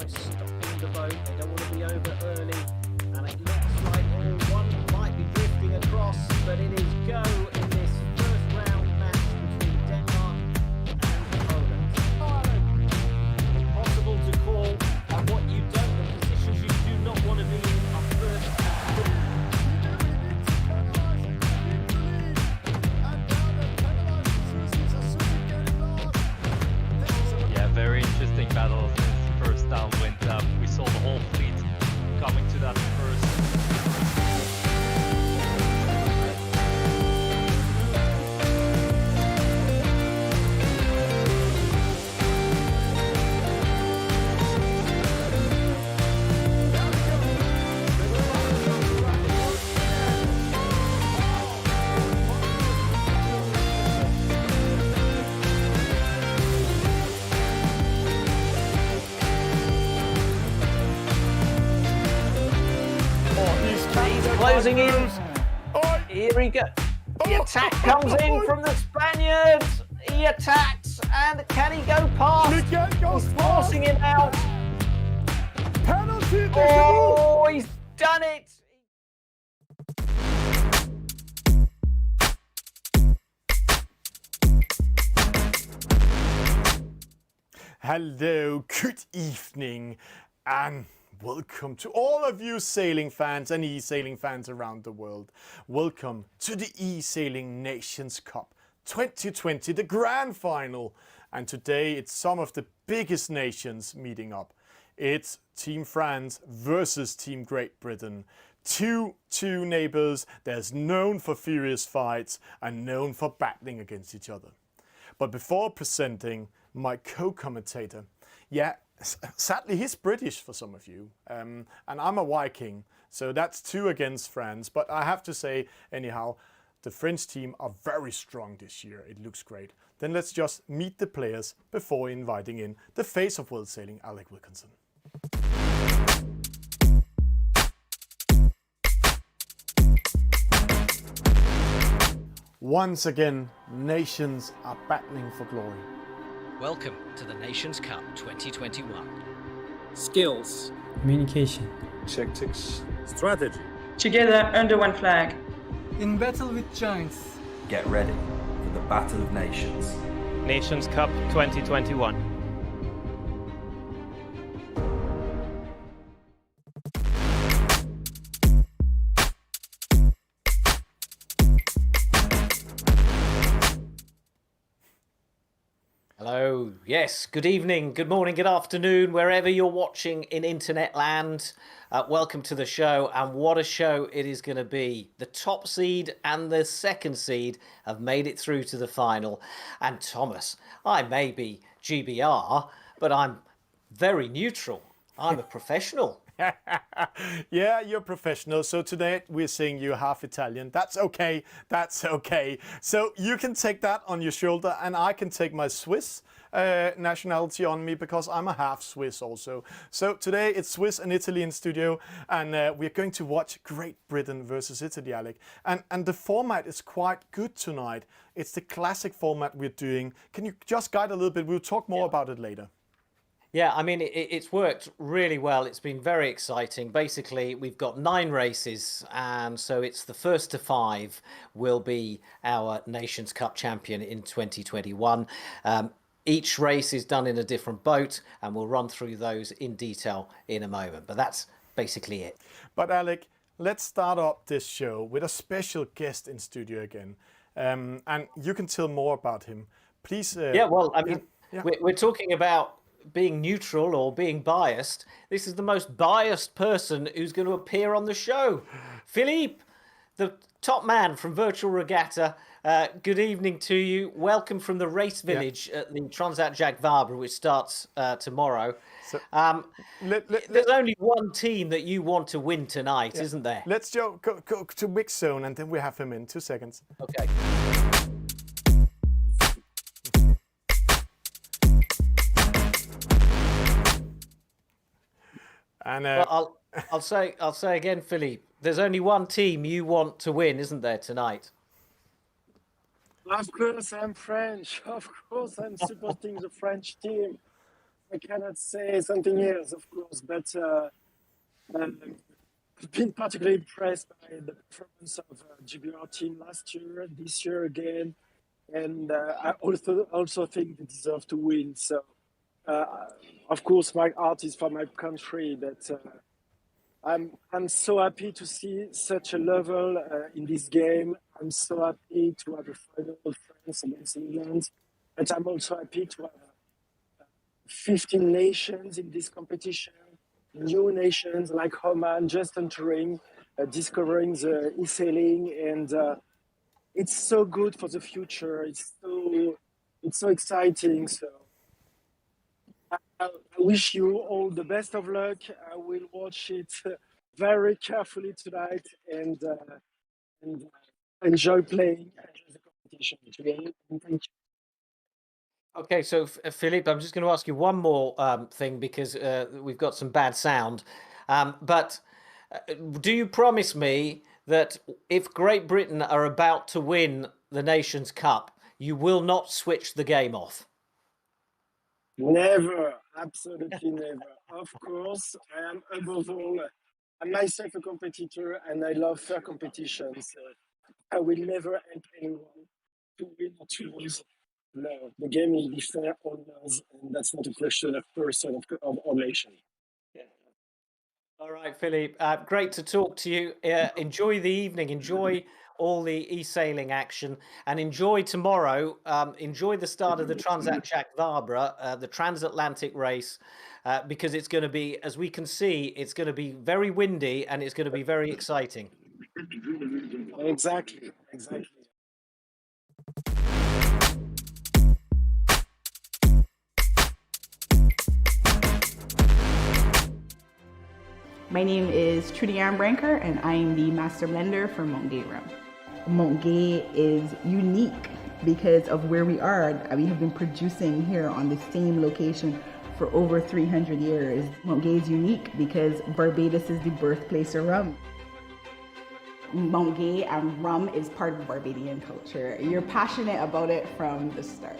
almost stopping the boat. They don't want to be over early. And it looks like one might be drifting across, but it is go in this first round match between Denmark and Poland. Impossible to call, and what you don't, the positions you do not want to be in are first and fifth. Yeah, very interesting battle since first downwind. We saw the whole fleet coming to that first. Closing in. Here we go. The attack comes in from the Spaniards. He attacks, and can he go past? He's forcing him out. Penalty! Oh, he's done it. Hello, good evening, and welcome to all of you sailing fans and eSailing fans around the world. Welcome to the eSailing Nations Cup 2020, the grand final. And today it's some of the biggest nations meeting up. It's Team France versus Team Great Britain. Two neighbors that's known for furious fights and known for battling against each other. But before presenting my co-commentator, sadly, he's British for some of you, and I'm a Viking, so that's 2 against France. But I have to say, anyhow, the French team are very strong this year. It looks great. Then let's just meet the players before inviting in the face of world sailing, Alec Wilkinson. Once again, nations are battling for glory. Welcome to the Nations Cup 2021. Skills, communication, tactics, strategy. Together under one flag. In battle with giants. Get ready for the Battle of Nations. Nations Cup 2021. Hello, yes, good evening, good morning, good afternoon, wherever you're watching in internet land. Welcome to the show, and what a show it is going to be. The top seed and the second seed have made it through to the final. And Thomas, I may be GBR, but I'm very neutral. I'm a professional. Yeah, you're professional. So today we're saying you're half Italian. That's okay. That's okay. So you can take that on your shoulder, and I can take my Swiss nationality on me because I'm a half Swiss also. So today it's Swiss and Italy in studio, and we're going to watch Great Britain versus Italy, Alec. And the format is quite good tonight. It's the classic format we're doing. Can you just guide a little bit? We'll talk more about it later. Yeah, I mean, it's worked really well. It's been very exciting. Basically, we've got 9 races, and so it's the first to 5 will be our Nations Cup champion in 2021. Each race is done in a different boat, and we'll run through those in detail in a moment. But that's basically it. But Alec, let's start up this show with a special guest in studio again. And you can tell more about him. Please. Yeah, well, I mean, we're talking about being neutral or being biased. This is the most biased person who's going to appear on the show. Philippe, the top man from Virtual Regatta. Good evening to you. Welcome from the race village at the Transat Jacques Vabre, which starts tomorrow. So, there's only one team that you want to win tonight, isn't there? Let's go to mix zone, and then we have him in 2 seconds. Okay. And well, I'll say again, Philippe. There's only one team you want to win, isn't there, tonight? Of course, I'm French. Of course, I'm supporting the French team. I cannot say something else, of course, but I've been particularly impressed by the performance of GBR team last year, this year again, and I also think they deserve to win. So, of course, my heart is for my country, but I'm so happy to see such a level in this game. I'm so happy to have a final of France against England, but I'm also happy to have 15 nations in this competition, new nations like Oman just entering, discovering the eSailing, and it's so good for the future. It's so exciting. So I wish you all the best of luck. I will watch it very carefully tonight and enjoy playing, enjoy the competition today. And thank you. Okay, so Philippe, I'm just going to ask you one more thing because we've got some bad sound. But do you promise me that if Great Britain are about to win the Nations Cup, you will not switch the game off? Never, absolutely never. Of course, I am above all. I'm myself a competitor and I love fair competition. So I will never help anyone to win or to lose. No, the game will be fair always, and that's not a question of person or nation. All right, Philippe, great to talk to you. Enjoy the evening, enjoy all the eSailing action, and enjoy tomorrow. Enjoy the start of the Transat Jacques Vabre, the transatlantic race, because it's going to be, as we can see, it's going to be very windy and it's going to be very exciting. Exactly, exactly. My name is Trudy Ann Branker, and I am the Master Blender for Montgay Rum. Montgay is unique because of where we are. We have been producing here on the same location for over 300 years. Montgay is unique because Barbados is the birthplace of rum. Montgay and rum is part of Barbadian culture. You're passionate about it from the start.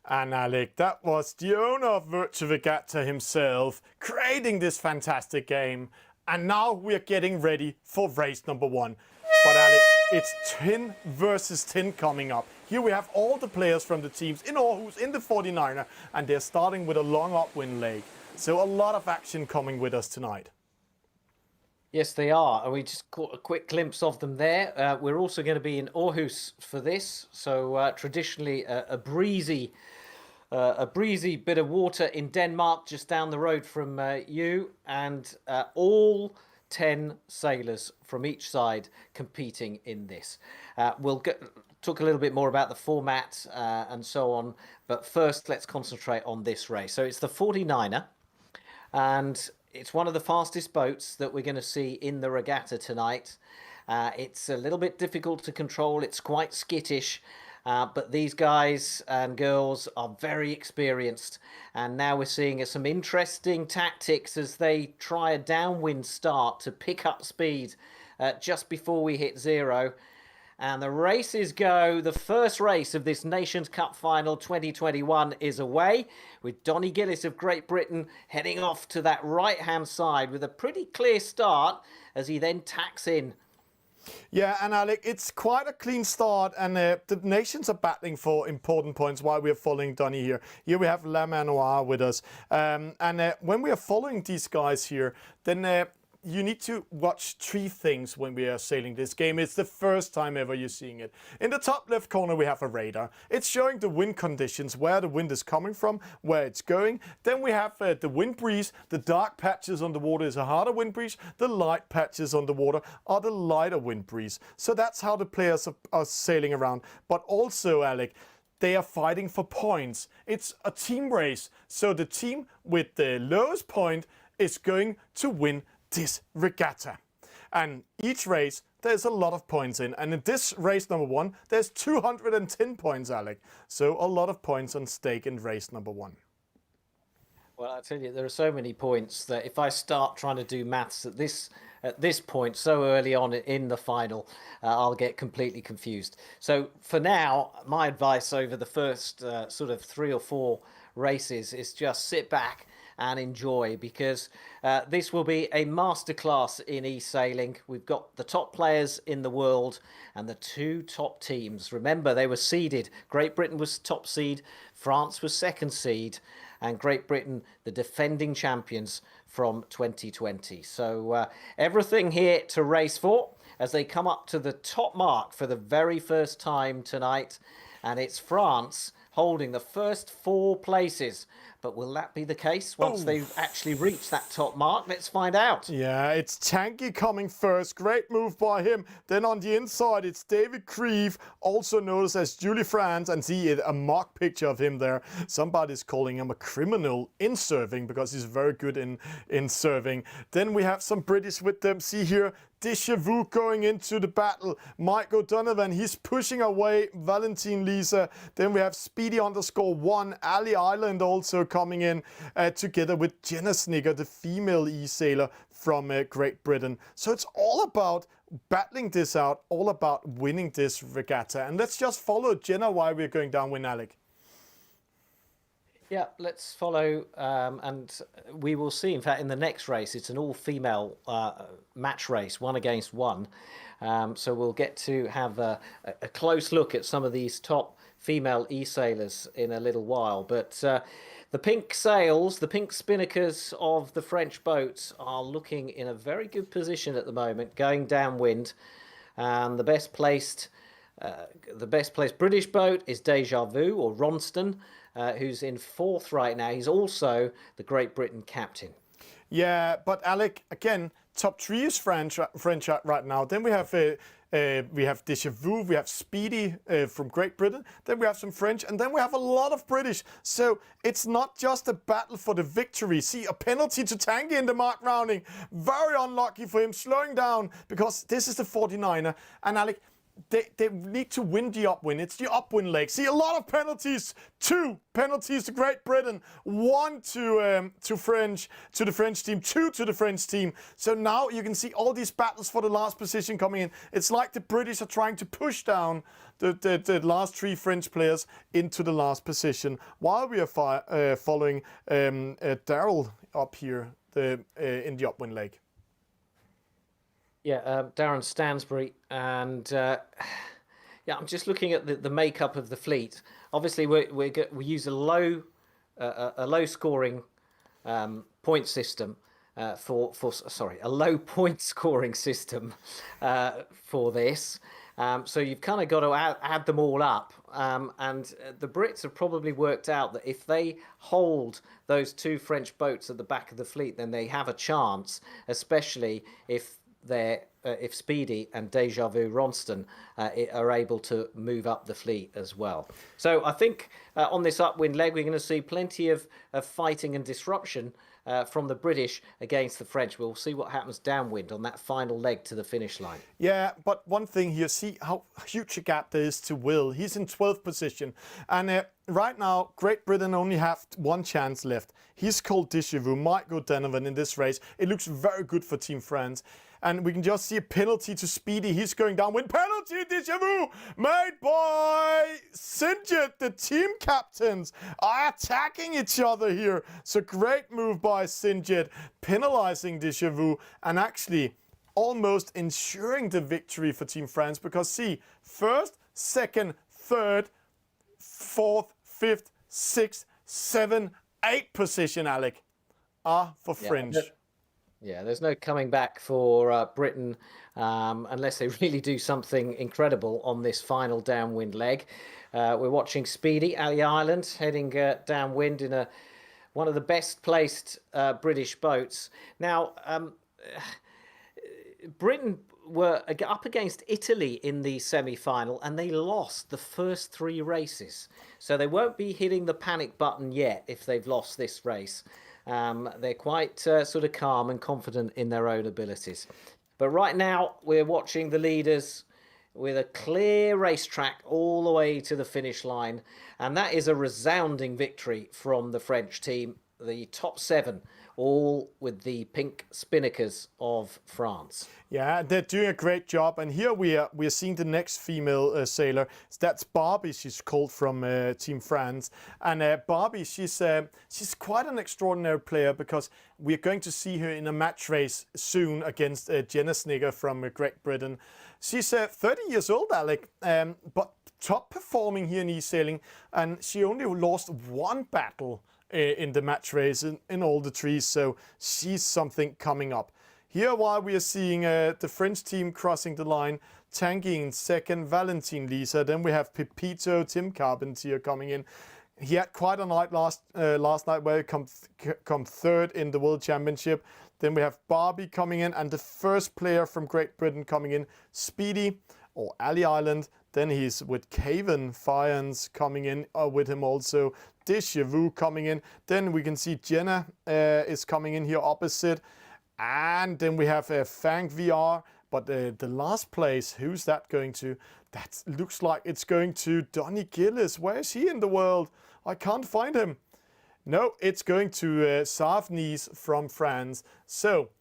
And Alec, that was the owner of Virtual Regatta himself creating this fantastic game. And now we're getting ready for race number 1. But Alec, it's 10 versus 10 coming up. Here we have all the players from the teams in Aarhus in the 49er, and they're starting with a long upwind leg. So a lot of action coming with us tonight. Yes, they are. And we just caught a quick glimpse of them there. We're also going to be in Aarhus for this. So traditionally a breezy bit of water in Denmark, just down the road from you, and all 10 sailors from each side competing in this. We'll talk a little bit more about the format and so on, but first let's concentrate on this race. So it's the 49er, and it's one of the fastest boats that we're going to see in the regatta tonight. It's a little bit difficult to control. It's quite skittish. But these guys and girls are very experienced, and now we're seeing some interesting tactics as they try a downwind start to pick up speed just before we hit zero. And the races go. The first race of this Nations Cup Final 2021 is away, with Donny Gillis of Great Britain heading off to that right-hand side with a pretty clear start as he then tacks in. Yeah, and Alec, it's quite a clean start, and the nations are battling for important points while we're following Donny here. Here we have La Manoir with us. When we are following these guys here, then you need to watch 3 things when we are sailing this game. It's the first time ever you're seeing it. In the top left corner, we have a radar. It's showing the wind conditions, where the wind is coming from, where it's going. Then we have the wind breeze. The dark patches on the water is a harder wind breeze. The light patches on the water are the lighter wind breeze. So that's how the players are sailing around. But also, Alec, they are fighting for points. It's a team race. So the team with the lowest point is going to win this regatta. And each race, there's a lot of points in. And in this race number 1, there's 210 points, Alec. So a lot of points on stake in race number 1. Well, I tell you, there are so many points that if I start trying to do maths at this point so early on in the final, I'll get completely confused. So for now, my advice over the first sort of 3 or 4 races is just sit back and enjoy, because this will be a masterclass in eSailing. We've got the top players in the world and the 2 top teams. Remember, they were seeded. Great Britain was top seed, France was second seed, and Great Britain, the defending champions from 2020. So everything here to race for as they come up to the top mark for the very first time tonight. And it's France holding the first 4 places. But will that be the case once they've actually reached that top mark? Let's find out. Yeah, it's Tanky coming first. Great move by him. Then on the inside, it's David Creve, also noticed as Julie France, and see a mock picture of him there. Somebody's calling him a criminal in serving because he's very good in serving. Then we have some British with them. See here, Deja Vu going into the battle. Mike O'Donovan, he's pushing away Valentine Lisa. Then we have Speedy_1, Ali Island also coming in together with Jenna Snigger, the female eSailer from Great Britain. So it's all about battling this out, all about winning this regatta. And let's just follow Jenna while we're going downwind, Alec. Yeah, let's follow, and we will see. In fact, in the next race, it's an all-female match race, 1 against 1. So we'll get to have a close look at some of these top female e-sailors in a little while. But the pink sails, the pink spinnakers of the French boats are looking in a very good position at the moment, going downwind. And the best placed British boat is Deja Vu, or Ronston, who's in 4th right now. He's also the Great Britain captain. Yeah, but Alec, again, top 3 is French right now. Then we have Deja Vu, we have Speedy from Great Britain, then we have some French, and then we have a lot of British. So it's not just a battle for the victory. See, a penalty to Tanguy in the mark rounding. Very unlucky for him, slowing down, because this is the 49er. And Alec, they need to win the upwind. It's the upwind leg. See, a lot of penalties. 2 penalties to Great Britain, 1 to the French team, 2 to the French team. So now you can see all these battles for the last position coming in. It's like the British are trying to push down the last 3 French players into the last position, while we are following Daryl up here in the upwind leg. Yeah, Darren Stansbury, and yeah, I'm just looking at the makeup of the fleet. Obviously, we use a low scoring point system a low point scoring system for this. So you've kind of got to add them all up. And the Brits have probably worked out that if they hold those 2 French boats at the back of the fleet, then they have a chance, especially if Speedy and Deja Vu Ronston are able to move up the fleet as well. So I think on this upwind leg, we're going to see plenty of fighting and disruption from the British against the French. We'll see what happens downwind on that final leg to the finish line. Yeah, but one thing here, see how huge a gap there is to Will. He's in 12th position. And right now, Great Britain only have 1 chance left. He's called Deja Vu, Mike O'Donovan in this race. It looks very good for Team France. And we can just see a penalty to Speedy. He's going downwind. Penalty, Deja Vu, made by Sinjit. The team captains are attacking each other here. So great move by Sinjit, penalizing Deja Vu and actually almost ensuring the victory for Team France. Because see, 1st, 2nd, 3rd, 4th, 5th, 6th, 7th, 8th position, Alec, are for French. Yeah, there's no coming back for Britain unless they really do something incredible on this final downwind leg. We're watching Speedy, Ali Island, heading downwind in one of the best placed British boats. Now, Britain were up against Italy in the semi-final and they lost the first 3 races. So they won't be hitting the panic button yet if they've lost this race. They're quite sort of calm and confident in their own abilities. But right now we're watching the leaders with a clear racetrack all the way to the finish line. And that is a resounding victory from the French team. The top 7, all with the pink spinnakers of France. Yeah, they're doing a great job. And here we are seeing the next female sailor. That's Barbie. She's called from Team France. And Barbie, she's quite an extraordinary player because we're going to see her in a match race soon against Jenna Snigger from Great Britain. She's 30 years old, Alec, but top performing here in eSailing. And she only lost 1 battle in the match race in all the trees, so she's something coming up. Here, while we are seeing the French team crossing the line, Tanguy in second, Valentin Lisa, then we have Pepito, Tim Carpentier coming in. He had quite a night last night where he come third in the World Championship. Then we have Barbie coming in, and the first player from Great Britain coming in, Speedy, or Ali Island. Then he's with Caven Fians coming in with him also. Deja coming in. Then we can see Jenna is coming in here opposite. And then we have Fang VR. But the last place, who's that going to? That looks like it's going to Donny Gillis. Where is he in the world? I can't find him. No, it's going to Savnis from France. So,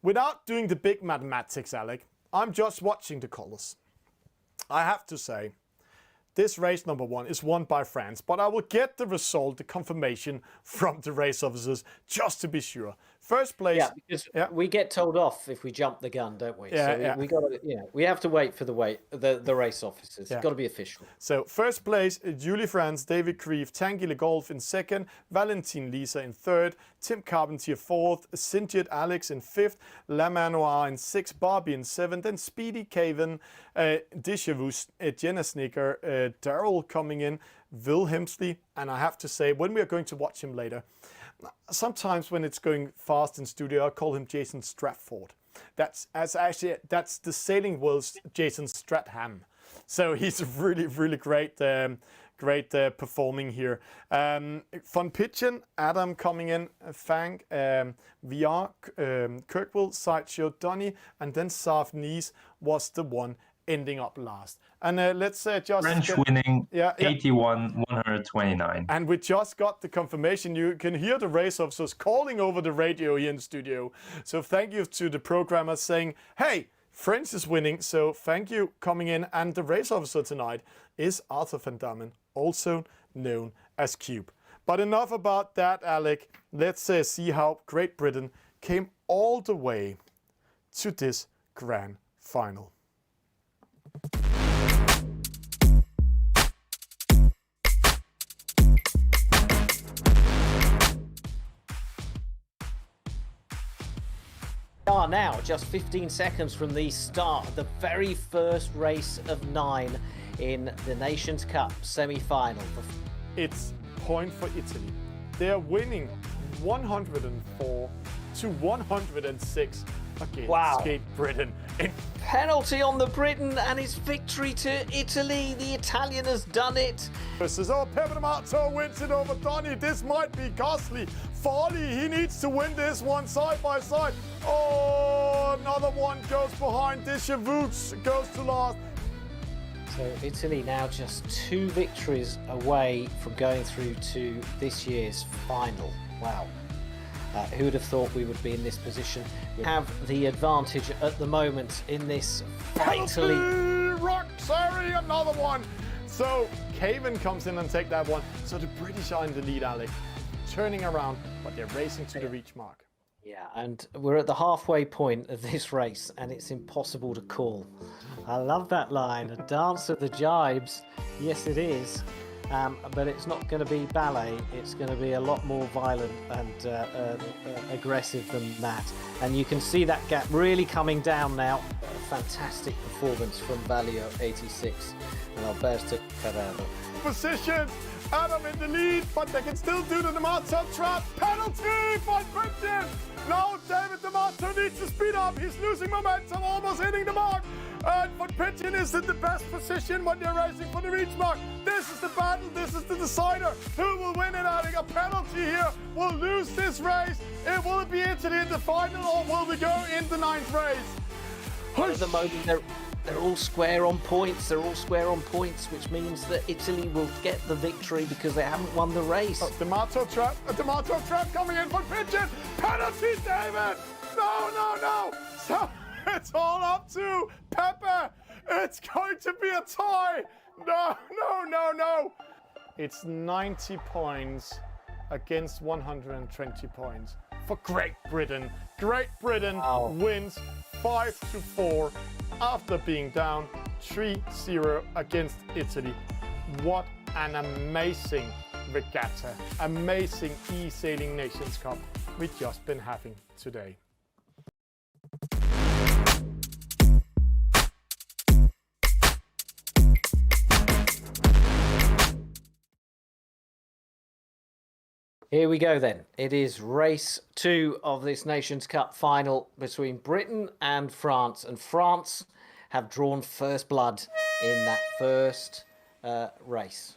without doing the big mathematics, Alec, I'm just watching the colors. I have to say, this race number 1 is won by France, but I will get the result, the confirmation from the race officers, just to be sure. First place. Yeah, because we get told off if we jump the gun, don't we? Yeah, so we got to, we have to wait for the race officers. It's got to be official. So first place, Julie France, David Creve, Tanguy Le Golf in second, Valentin Lisa in third, Tim Carpentier fourth, Cynthia Alex in fifth, La Manoir in sixth, Barbie in seventh, then Speedy Caven, Dishavus, Jenna Snicker, Daryl coming in, Wilhelmsley, and I have to say, when we are going to watch him later, sometimes when it's going fast in studio, I call him Jason Stratford. That's the sailing world's Jason Stratham. So he's really, really great, performing here. Von Pitchen, Adam coming in, Fang, VR, Kirkwell, Sideshow, Donny, and then Savnis was the one ending up last. And let's just... French winning 81-129. And we just got the confirmation. You can hear the race officers calling over the radio here in the studio. So thank you to the programmers saying, hey, French is winning, so thank you coming in. And the race officer tonight is Arthur van Damme, also known as Cube. But enough about that, Alec. Let's see how Great Britain came all the way to this grand final. We are now just 15 seconds from the start of the very first race of 9 in the Nations Cup semi-final. It's point for Italy. They're winning 104-106 against Great Britain. Penalty on the Britain, and it's victory to Italy. The Italian has done it. Versus Peppermato wins it over Donny. This might be costly. Farley, he needs to win this one side by side. Oh, another one goes behind. Dishavoots goes to last. So Italy now just 2 victories away from going through to this year's final. Wow. Who would have thought we would be in this position? We have the advantage at the moment in this vitally... Roxbury, another one. So Caven comes in and take that one. So the British are in the lead, Alec. Turning around, but they're racing to the reach mark. Yeah, and we're at the halfway point of this race, and it's impossible to call. I love that line, a dance of the jibes. Yes, it is. but it's not going to be ballet. It's going to be a lot more violent and aggressive than that. And you can see that gap really coming down now. A fantastic performance from Valio 86 and Alberto Carrero. Positions, Adam in the lead, but they can still do the D'Amato trap. Penalty for Christian. Now David D'Amato needs to speed up. He's losing momentum, almost hitting the mark. And Von Pigeon is in the best position when they're racing for the reach mark. This is the battle, this is the decider. Who will win it? Adding a penalty here will lose this race. It will be Italy in the final, or will we go in the 9th race? At the moment, they're all square on points. They're all square on points, which means that Italy will get the victory because they haven't won the race. D'Amato trap coming in for Pigeon. Penalty, David! No! So it's all up to Pepe. It's going to be a tie. No. It's 90 points against 120 points for Great Britain. Great Britain wins 5-4 after being down 3-0 against Italy. What an amazing regatta, amazing eSailing Nations Cup we've just been having today. Here we go then. It is race 2 of this Nations Cup final between Britain and France. And France have drawn first blood in that first race.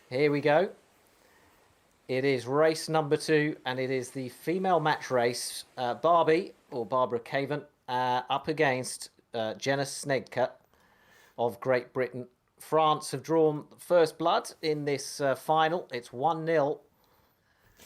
Here we go. It is race number 2, and it is the female match race. Barbie, or Barbara Caven, up against Jenna Snedker of Great Britain. France have drawn first blood in this final. It's 1-0.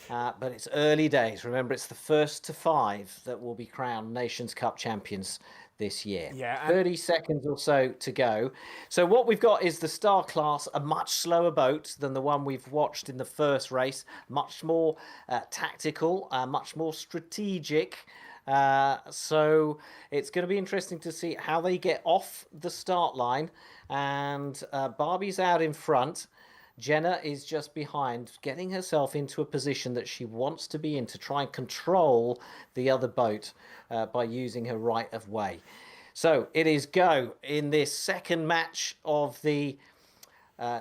But it's early days. Remember, it's the first to 5 that will be crowned Nations Cup champions this year. Yeah, 30 seconds or so to go. So what we've got is the Star Class, a much slower boat than the one we've watched in the first race. Much more tactical, much more strategic. So it's going to be interesting to see how they get off the start line. And Barbie's out in front. Jenna is just behind, getting herself into a position that she wants to be in to try and control the other boat by using her right of way. So it is go in this second match of the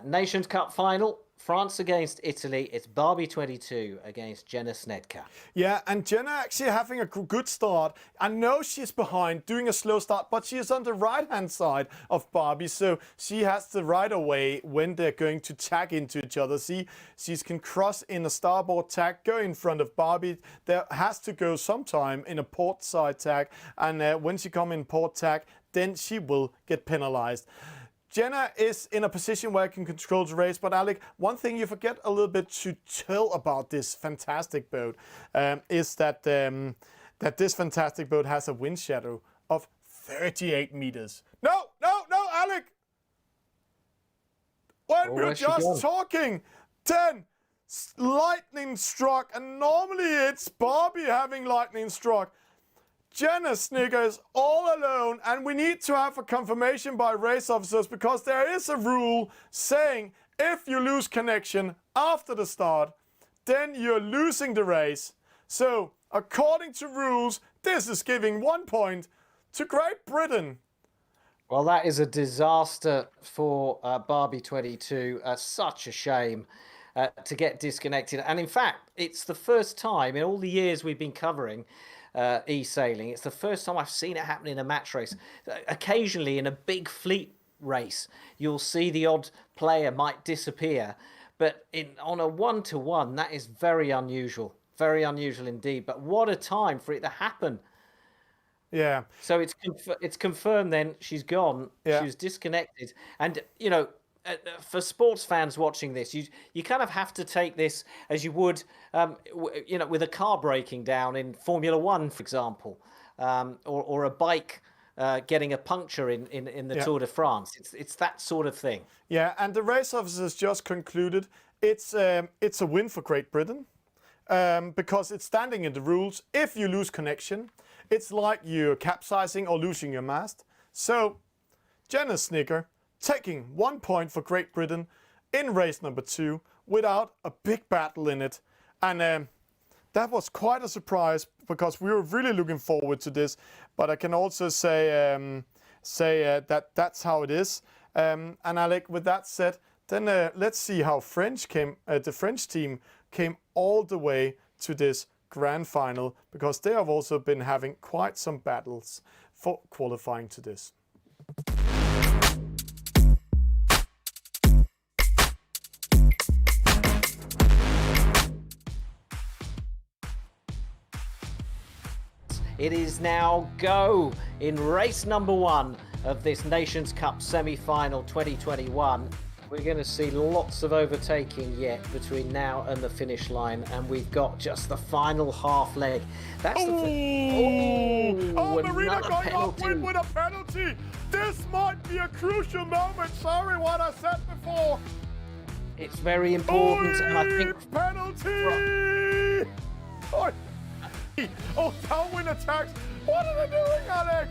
Nations Cup final. France against Italy. It's Barbie 22 against Jenna Snedker. Yeah, and Jenna actually having a good start. I know she's behind, doing a slow start, but she is on the right-hand side of Barbie, so she has the right of way when they're going to tag into each other. See, she can cross in a starboard tag, go in front of Barbie. There has to go sometime in a port side tag, and when she come in port tag, then she will get penalized. Jenna is in a position where I can control the race, but Alec, one thing you forget a little bit to tell about this fantastic boat is that this fantastic boat has a wind shadow of 38 meters. No, Alec! When we're just talking, 10 lightning struck, and normally it's Barbie having lightning struck. Jenna Snedker all alone, and we need to have a confirmation by race officers because there is a rule saying if you lose connection after the start, then you're losing the race. So, according to rules, this is giving 1 point to Great Britain. Well, that is a disaster for Barbie 22. Such a shame to get disconnected. And in fact, it's the first time in all the years we've been covering eSailing. It's the first time I've seen it happen in a match race. Occasionally in a big fleet race, you'll see the odd player might disappear. But on a 1-to-1, that is very unusual. Very unusual indeed. But what a time for it to happen. Yeah. So it's confirmed then she's gone. Yeah. She was disconnected. And, you know, for sports fans watching this, you kind of have to take this as you would, you know, with a car breaking down in Formula One, for example, or a bike getting a puncture in the Tour de France. It's that sort of thing. Yeah, and the race officers just concluded it's a win for Great Britain because it's standing in the rules. If you lose connection, it's like you're capsizing or losing your mast. So, Jenna Snedker taking 1 point for Great Britain in race number 2 without a big battle in it. And that was quite a surprise because we were really looking forward to this. But I can also say that that's how it is. And Alec, with that said, then let's see how the French team came all the way to this grand final, because they have also been having quite some battles for qualifying to this. It is now go in race number 1 of this Nations Cup semi-final 2021. We're going to see lots of overtaking yet between now and the finish line, and we've got just the final half leg. That's Marina going off penalty. with a penalty. This might be a crucial moment. Sorry what I said before. It's very important, and I think penalty. Oh, downwind attacks. What are they doing, Alec?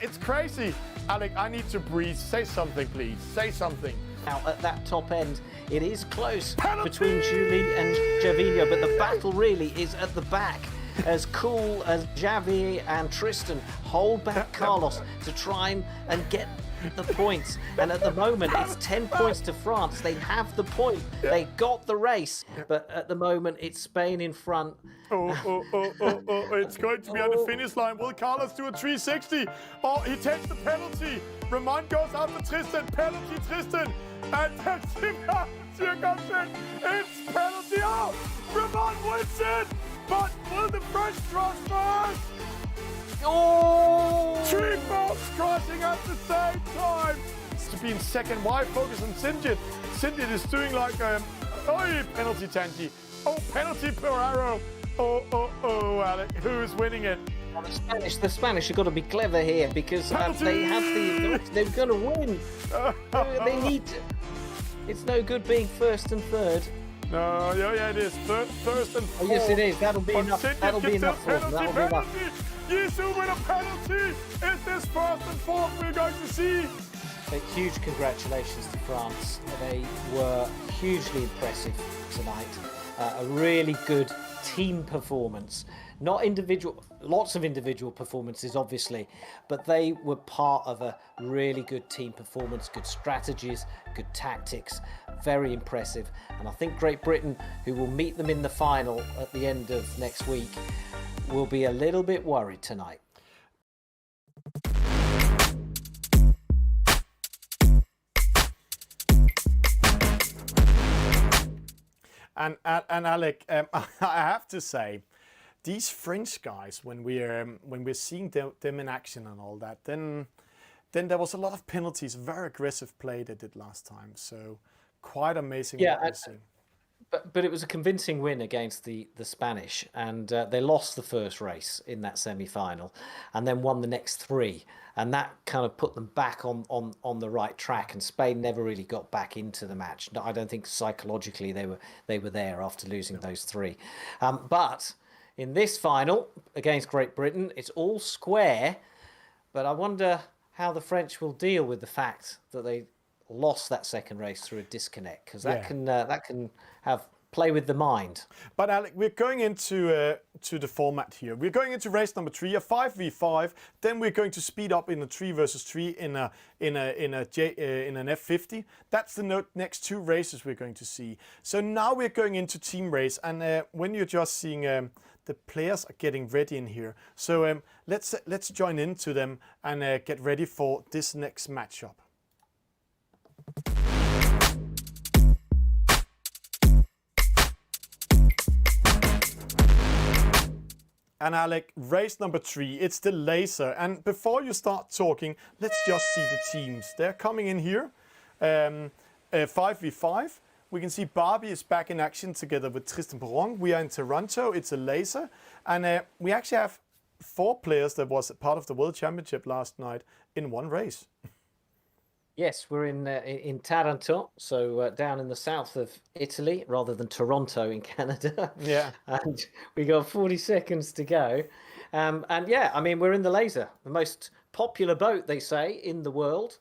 It's crazy. Alec, I need to breathe. Say something, please. Say something. Now, at that top end, it is close Penalty! between Julie and Javinho, but the battle really is at the back. As cool as Javi and Tristan hold back Carlos to try and get the points. And at the moment, it's 10 points to France. They have the point. They got the race. But at the moment, it's Spain in front. It's going to be on the finish line. Will Carlos do a 360? Oh, he takes the penalty. Ramon goes out to Tristan. Penalty, Tristan. And then here comes it. It's penalty. Oh, Ramon wins it. But will the French cross first? Oh! 3 boats crossing at the same time. To be in second, why focus on Sinjit? Sinjit is doing like penalty Tanti. Oh, penalty Peraro. Oh, Alec, who is winning it? The Spanish have got to be clever here, because they have they're going to win. They need to. It's no good being first and third. No, yeah, it is. First and fourth. Oh, yes, it is. That'll be enough. That'll be enough for them. That'll be enough. Yisu with a penalty. Is this first and fourth we're going to see? A huge congratulations to France. They were hugely impressive tonight. A really good team performance. Not individual, lots of individual performances, obviously, but they were part of a really good team performance, good strategies, good tactics, very impressive. And I think Great Britain, who will meet them in the final at the end of next week, will be a little bit worried tonight. And Alec, I have to say, these French guys, when we're seeing them in action and all that, then there was a lot of penalties, very aggressive play they did last time. So quite amazing. Yeah, what we're seeing. But it was a convincing win against the Spanish, and they lost the first race in that semi-final, and then won the next 3, and that kind of put them back on the right track. And Spain never really got back into the match. I don't think psychologically they were there after losing those 3. But in this final against Great Britain, it's all square. But I wonder how the French will deal with the fact that they lost that second race through a disconnect, because that can have play with the mind. But Alec, we're going into to the format here. We're going into race number 3, a 5v5. Then we're going to speed up in a 3 versus 3 in an F50. That's the next 2 races we're going to see. So now we're going into team race, and when you're just seeing the players are getting ready in here. So let's join into them and get ready for this next matchup. And Alec, race number 3, it's the laser. And before you start talking, let's just see the teams. They're coming in here, 5v5. We can see Barbie is back in action together with Tristan Perron. We are in Toronto, it's a laser. And we actually have 4 players that was part of the World Championship last night in one race. Yes, we're in Taranto, so down in the south of Italy, rather than Toronto in Canada. Yeah. And we got 40 seconds to go. And yeah, I mean, we're in the laser, the most popular boat, they say, in the world.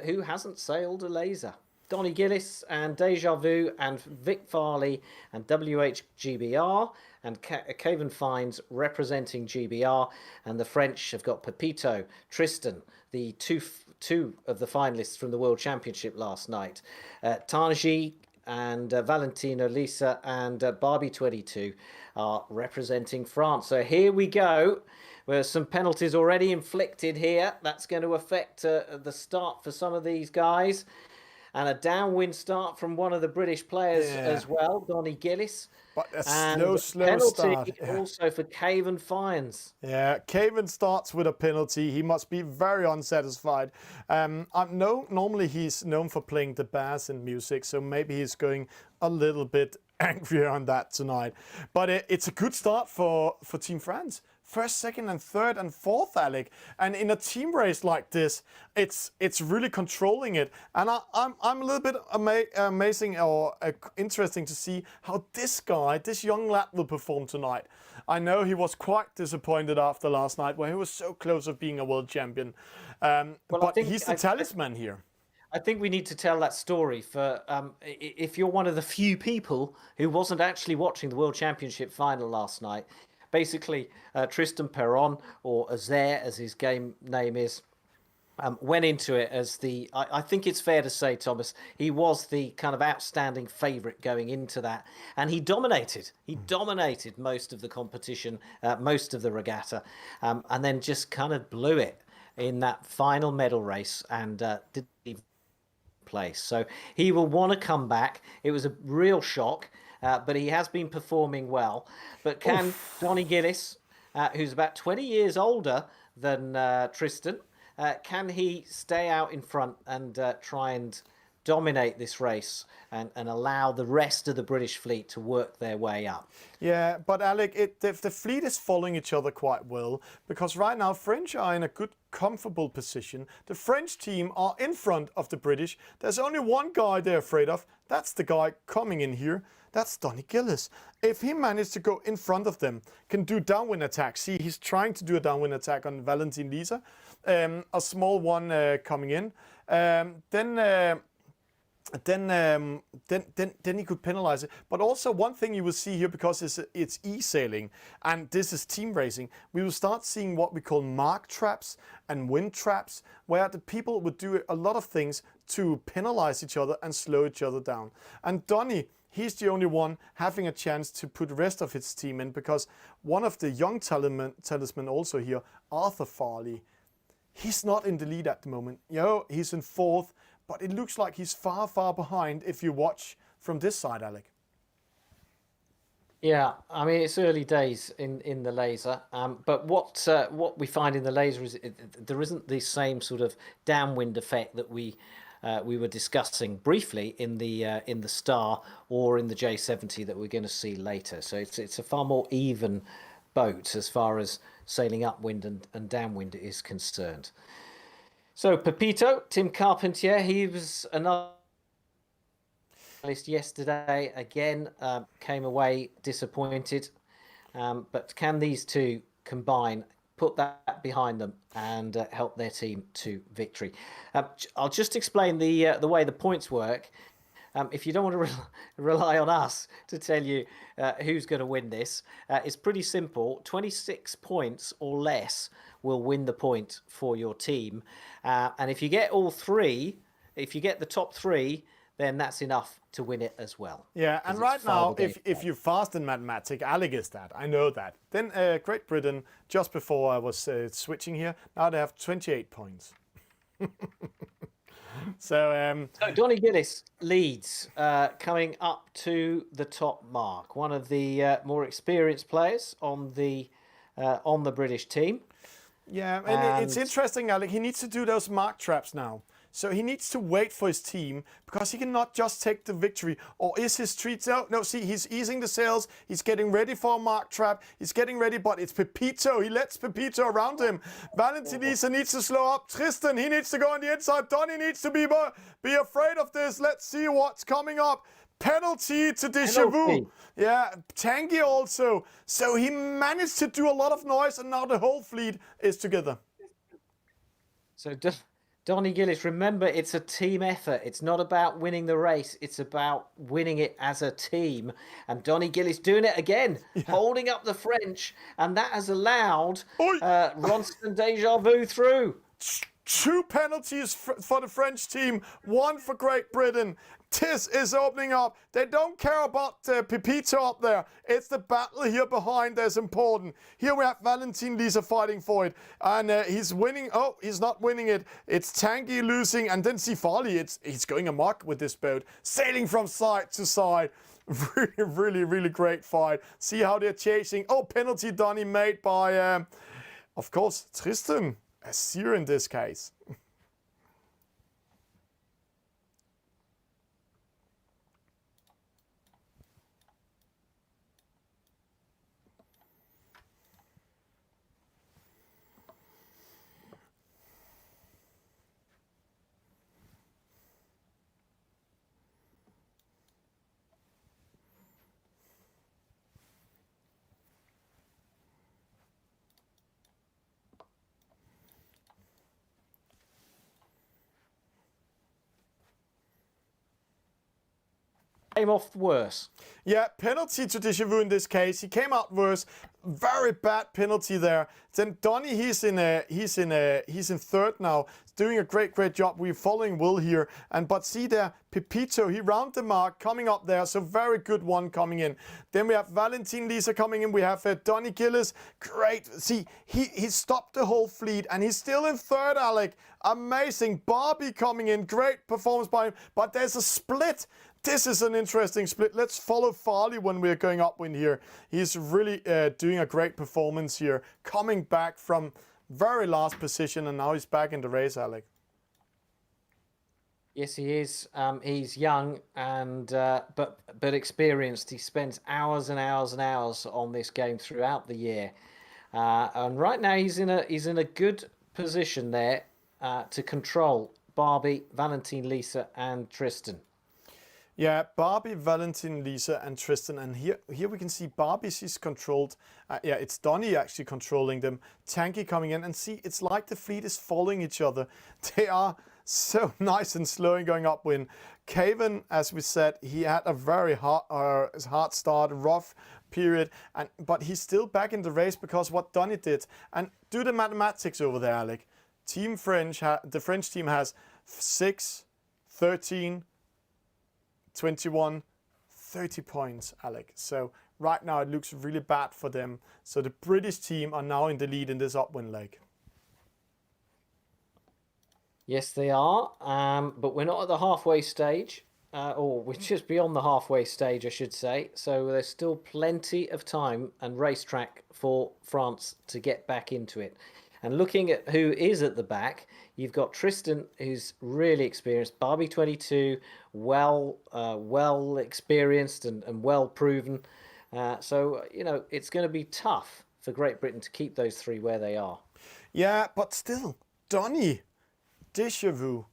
Who hasn't sailed a laser? Donny Gillis and Deja Vu and Vic Farley and WHGBR and Caven Fines representing GBR, and the French have got Pepito, Tristan, the two of the finalists from the World Championship last night, Tanji and Valentino Lisa and Barbie 22 are representing France. So here we go. There's some penalties already inflicted here. That's going to affect the start for some of these guys. And a downwind start from one of the British players as well, Donny Gillis. But a and slow penalty start. also for Caven Fines. Yeah, Caven starts with a penalty. He must be very unsatisfied. Normally he's known for playing the bass in music, so maybe he's going a little bit angry on that tonight. But it's a good start for Team France. First, second, and third, and fourth, Alec. And in a team race like this, it's really controlling it. And I'm a little bit amazing or interesting to see how this young lad, will perform tonight. I know he was quite disappointed after last night, where he was so close of being a world champion. But he's the talisman here. I think we need to tell that story for if you're one of the few people who wasn't actually watching the World Championship final last night. Basically, Tristan Perron, or Azair as his game name is, went into it as I think it's fair to say, Thomas, he was the kind of outstanding favourite going into that. And he dominated. He dominated most of the competition, most of the regatta, and then just kind of blew it in that final medal race and didn't even place. So he will want to come back. It was a real shock. But he has been performing well. But can Donny Gillis, who's about 20 years older than Tristan, can he stay out in front and try and dominate this race and allow the rest of the British fleet to work their way up? Yeah, but Alec, the fleet is following each other quite well, because right now French are in a good, comfortable position. The French team are in front of the British. There's only one guy they're afraid of. That's the guy coming in here. That's Donny Gillis. If he managed to go in front of them, can do downwind attack. See, he's trying to do a downwind attack on Valentine Lisa. A small one coming in. Then he could penalize it. But also one thing you will see here, because it's eSailing and this is team racing, we will start seeing what we call mark traps and wind traps, where the people would do a lot of things to penalize each other and slow each other down. And Donny, he's the only one having a chance to put the rest of his team in, because one of the young talisman also here, Arthur Farley, he's not in the lead at the moment. He's in fourth, but it looks like he's far, far behind if you watch from this side, Alec. Yeah, I mean, it's early days in the laser, but what we find in the laser is there isn't the same sort of downwind effect that we were discussing briefly in the Star or in the J70 that we're going to see later. So it's a far more even boat as far as sailing upwind and downwind is concerned. So Pepito, Tim Carpentier, he was another finalist yesterday. Again, came away disappointed. But can these two combine, put that behind them, and help their team to victory? I'll just explain the way the points work. If you don't want to rely on us to tell you who's going to win this, it's pretty simple. 26 points or less will win the point for your team. And if you get all three, if you get the top three, then that's enough to win it as well. Yeah, and right now, if you're fast in mathematics, Alec is that, I know that. Then Great Britain, just before I was switching here, now they have 28 points. So Donny Gillis leads, coming up to the top mark. One of the more experienced players on the British team. Yeah, and it's interesting, Alec. He needs to do those mark traps now. So he needs to wait for his team, because he cannot just take the victory. Or is his treats out? No, see, he's easing the sails. He's getting ready for a mark trap. He's getting ready, but it's Pepito. He lets Pepito around him. Valentine Lisa needs to slow up. Tristan, he needs to go on the inside. Donny needs to be afraid of this. Let's see what's coming up. Penalty to Deja Vu. Yeah, Tanguy also. So he managed to do a lot of noise, and now the whole fleet is together. So Donnie Gillis, remember, it's a team effort. It's not about winning the race. It's about winning it as a team. And Donnie Gillis doing it again, holding up the French. And that has allowed Ronston Deja Vu through. 2 penalties for the French team, 1 for Great Britain. This is opening up. They don't care about Pepito up there. It's the battle here behind that's important. Here we have Valentin Lisa fighting for it. And he's winning. Oh, he's not winning it. It's Tanguy losing. And then Sifali, he's going amok with this boat. Sailing from side to side. Really great fight. See how they're chasing. Oh, penalty Donny made by, of course, Tristan. A seer in this case. Came off worse. Yeah, penalty to Deja Vu in this case. He came out worse. Very bad penalty there. Then Donny, he's in third now. He's doing a great job. We're following Will here. But see there, Pepito, he round the mark coming up there. So very good one coming in. Then we have Valentin Lisa coming in. We have Donny Gillis. Great. See, he stopped the whole fleet and he's still in third, Alec. Amazing. Barbie coming in. Great performance by him. But there's a split. This is an interesting split. Let's follow Farley when we're going upwind here. He's really doing a great performance here. Coming back from very last position and now he's back in the race, Alec. Yes, he is. He's young and but experienced. He spends hours and hours and hours on this game throughout the year. And right now he's in a good position there to control Barbie, Valentin Lisa and Tristan. Yeah, Barbie, Valentin, Lisa, and Tristan. And here we can see Barbie, she's controlled. Yeah, it's Donny actually controlling them. Tanky coming in. And see, it's like the fleet is following each other. They are so nice and slow and going upwind. Caven, as we said, he had a very hard start, rough period. But he's still back in the race because what Donny did. And do the mathematics over there, Alec. The French team has 6, 13, 21, 30 points, Alec. So right now it looks really bad for them. So the British team are now in the lead in this upwind leg. Yes, they are. But we're not at the halfway stage. Or we're just beyond the halfway stage, I should say. So there's still plenty of time and racetrack for France to get back into it. And looking at who is at the back, you've got Tristan, who's really experienced, Barbie 22, well experienced and well proven. So, you know, it's going to be tough for Great Britain to keep those 3 where they are. Yeah, but still, Donny, Deja Vu,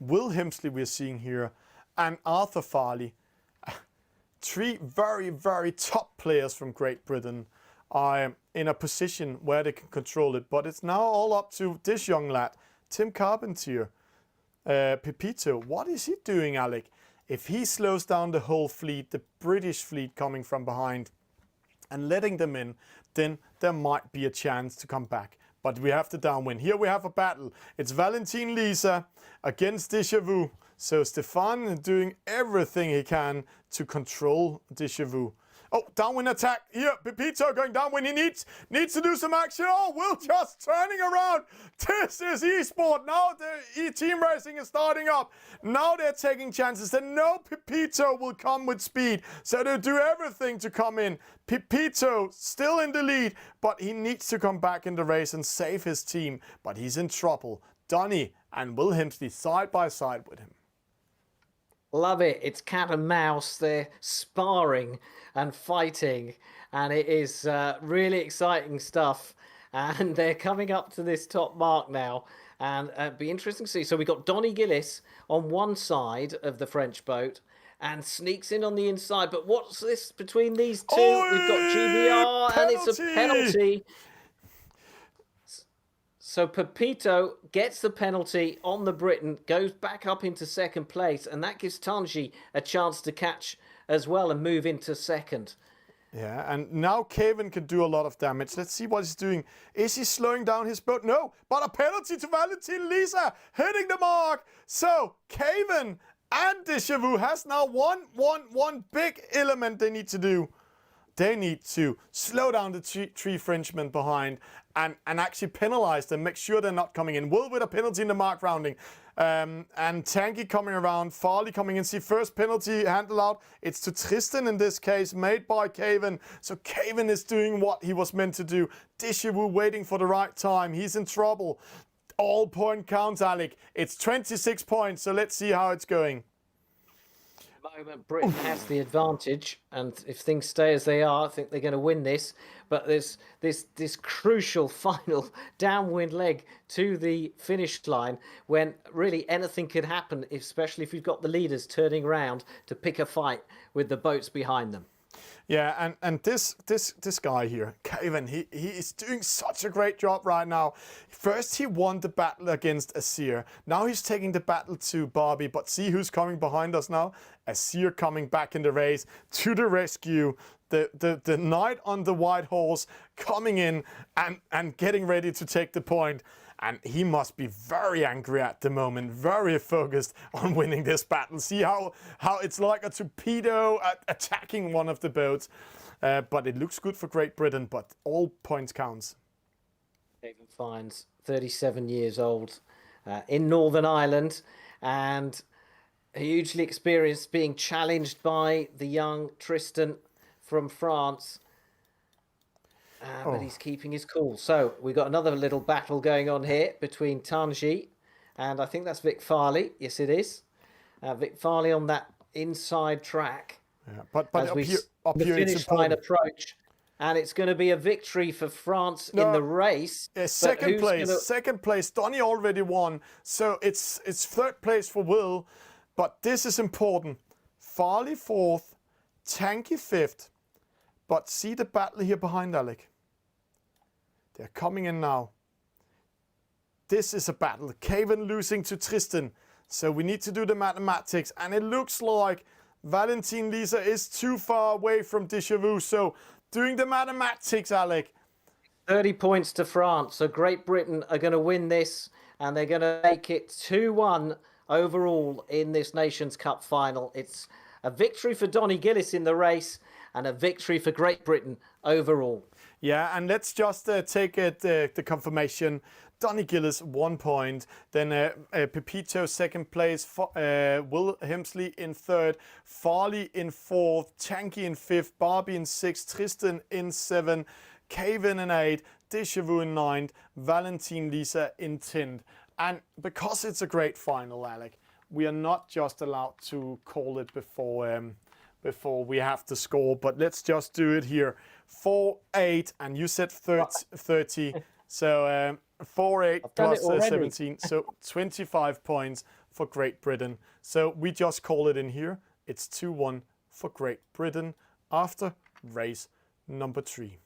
Will Hemsley we're seeing here, and Arthur Farley. 3 very top players from Great Britain are in a position where they can control it. But it's now all up to this young lad, Tim Carpentier, Pepito. What is he doing, Alec? If he slows down the whole fleet, the British fleet coming from behind, and letting them in, then there might be a chance to come back. But we have the downwind. Here we have a battle. It's Valentin Lisa against Deja Vu. So Stefan doing everything he can to control Deja Vu. Oh, downwind attack here. Pepito going downwind. He needs to do some action. Oh, Will just turning around. This is eSport. Now the team racing is starting up. Now they're taking chances. Then no Pepito will come with speed. So they'll do everything to come in. Pepito still in the lead, but he needs to come back in the race and save his team. But he's in trouble. Donny and Will Hemsley side by side with him. Love it. It's cat and mouse. They're sparring and fighting, and it is really exciting stuff. And they're coming up to this top mark now, and it'd be interesting to see. So we've got Donny Gillis on one side of the French boat and sneaks in on the inside. But what's this between these two? We've got GBR, and it's a penalty. So Pepito gets the penalty on the Briton, goes back up into second place, and that gives Tanji a chance to catch as well and move into second. Yeah, and now Kevin can do a lot of damage. Let's see what he's doing. Is he slowing down his boat? No, but a penalty to Valentin Lisa, hitting the mark. So Kevin and Deja Vu has now one big element they need to do. They need to slow down the three Frenchmen behind and actually penalize them, make sure they're not coming in. Will with a penalty in the mark rounding. And Tanky coming around, Farley coming in. See, first penalty handled out. It's to Tristan in this case, made by Caven. So Caven is doing what he was meant to do. Deja Vu waiting for the right time. He's in trouble. All point counts, Alec. It's 26 points, so let's see how it's going. At the moment, Britain has the advantage, and if things stay as they are, I think they're going to win this. But there's this crucial final downwind leg to the finish line when really anything could happen, especially if you've got the leaders turning around to pick a fight with the boats behind them. Yeah, and this guy here, Kevin, he is doing such a great job right now. First he won the battle against Asir. Now he's taking the battle to Barbie, but see who's coming behind us now? Asir coming back in the race to the rescue. The knight on the white horse coming in and getting ready to take the point. And he must be very angry at the moment, very focused on winning this battle. See how it's like a torpedo attacking one of the boats. But it looks good for Great Britain, but all points counts. David Fines, 37 years old, in Northern Ireland, and hugely experienced, being challenged by the young Tristan from France. But he's keeping his cool. So we've got another little battle going on here between Tanji and I think that's Vic Farley. Yes, it is. Vic Farley on that inside track. Yeah, but as the finish line approach. And it's going to be a victory for France in the race. Second place. Donny already won. So it's third place for Will. But this is important. Farley fourth, Tanky fifth. But see the battle here behind, Alec. They're coming in now. This is a battle. Caven losing to Tristan. So we need to do the mathematics. And it looks like Valentin Lisa is too far away from Deja Vu. So doing the mathematics, Alec. 30 points to France. So Great Britain are going to win this. And they're going to make it 2-1 overall in this Nations Cup final. It's a victory for Donny Gillis in the race. And a victory for Great Britain overall. Yeah, and let's just take the confirmation. Donny Gillis, 1 point. Then Pepito, second place. Will Hemsley in third. Farley in fourth. Tanky in fifth. Barbie in sixth. Tristan in seventh. Caven in eighth. Deja Vu in ninth. Valentin Lisa in 10th. And because it's a great final, Alec, we are not just allowed to call it before we have to score, but let's just do it here. 4-8, and you said 30, so 4-8 plus 17, so 25 points for Great Britain. So we just call it in here. It's 2-1 for Great Britain after race number 3.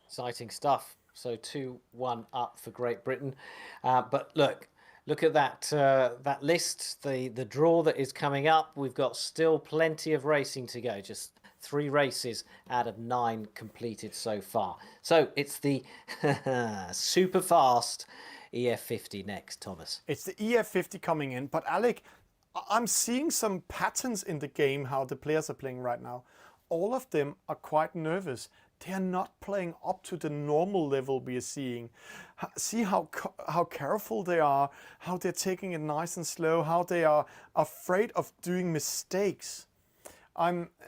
Exciting stuff. So 2-1 up for Great Britain. But look at that list, the draw that is coming up. We've got still plenty of racing to go. Just 3 races out of 9 completed so far. So it's the super fast EF50 next, Thomas. It's the EF50 coming in. But Alec, I'm seeing some patterns in the game, how the players are playing right now. All of them are quite nervous. They are not playing up to the normal level we are seeing. See how careful they are, how they're taking it nice and slow, how they are afraid of doing mistakes.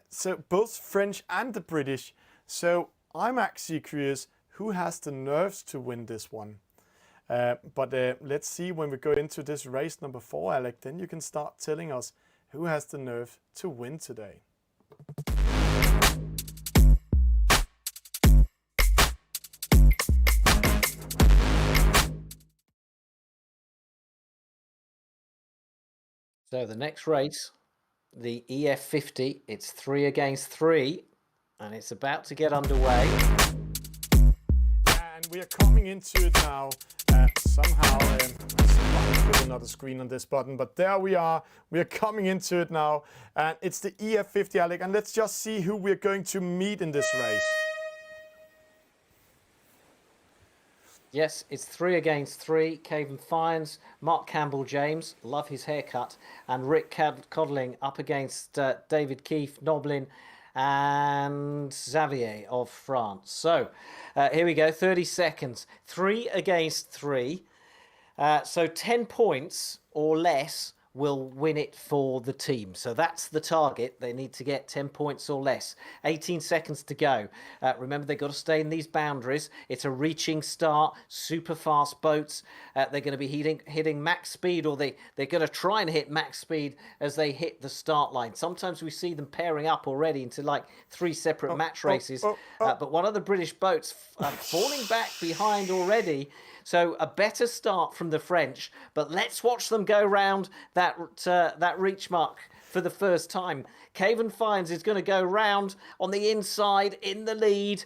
So both French and the British. So I'm actually curious who has the nerves to win this one. But let's see when we go into this race number 4, Alec. Then you can start telling us who has the nerve to win today. So the next race, the EF50, it's 3 against 3, and it's about to get underway. And we are coming into it now. Somehow, I put another screen on this button, but there we are. We are coming into it now, and it's the EF50, Alec. And let's just see who we're going to meet in this race. Yes, it's 3 against 3. Caven Fiennes, Mark Campbell-James, love his haircut, and Rick Codling up against David Keefe, Noblin, and Xavier of France. So here we go, 30 seconds. 3 against 3. So 10 points or less will win it for the team. So that's the target. They need to get 10 points or less. 18 seconds to go. Remember, they've got to stay in these boundaries. It's a reaching start, super fast boats. They're going to be hitting max speed, or they're going to try and hit max speed as they hit the start line. Sometimes we see them pairing up already into like 3 separate match races. But one of the British boats falling back behind already. So a better start from the French, but let's watch them go round that reach mark for the first time. Caven Fiennes is going to go round on the inside in the lead,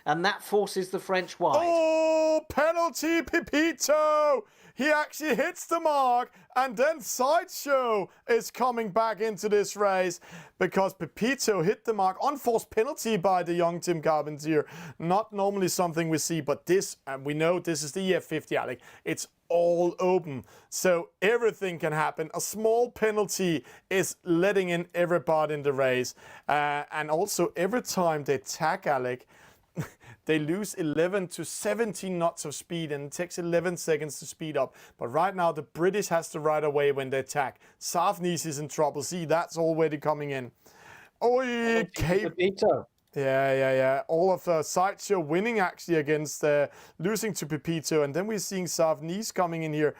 and that forces the French wide. Oh, penalty, Pepito! He actually hits the mark, and then Sideshow is coming back into this race because Pepito hit the mark. Unforced penalty by the young Tim Carpentier. Not normally something we see, but this, and we know this is the EF50, Alec. It's all open, so everything can happen. A small penalty is letting in everybody in the race, and also every time they tag, Alec, they lose 11 to 17 knots of speed, and it takes 11 seconds to speed up. But right now, the British has to ride away when they attack. Safnis is in trouble. See, that's already coming in. Oh, yeah. All of Sideshow winning actually against losing to Pepito. And then we're seeing Safnis coming in here,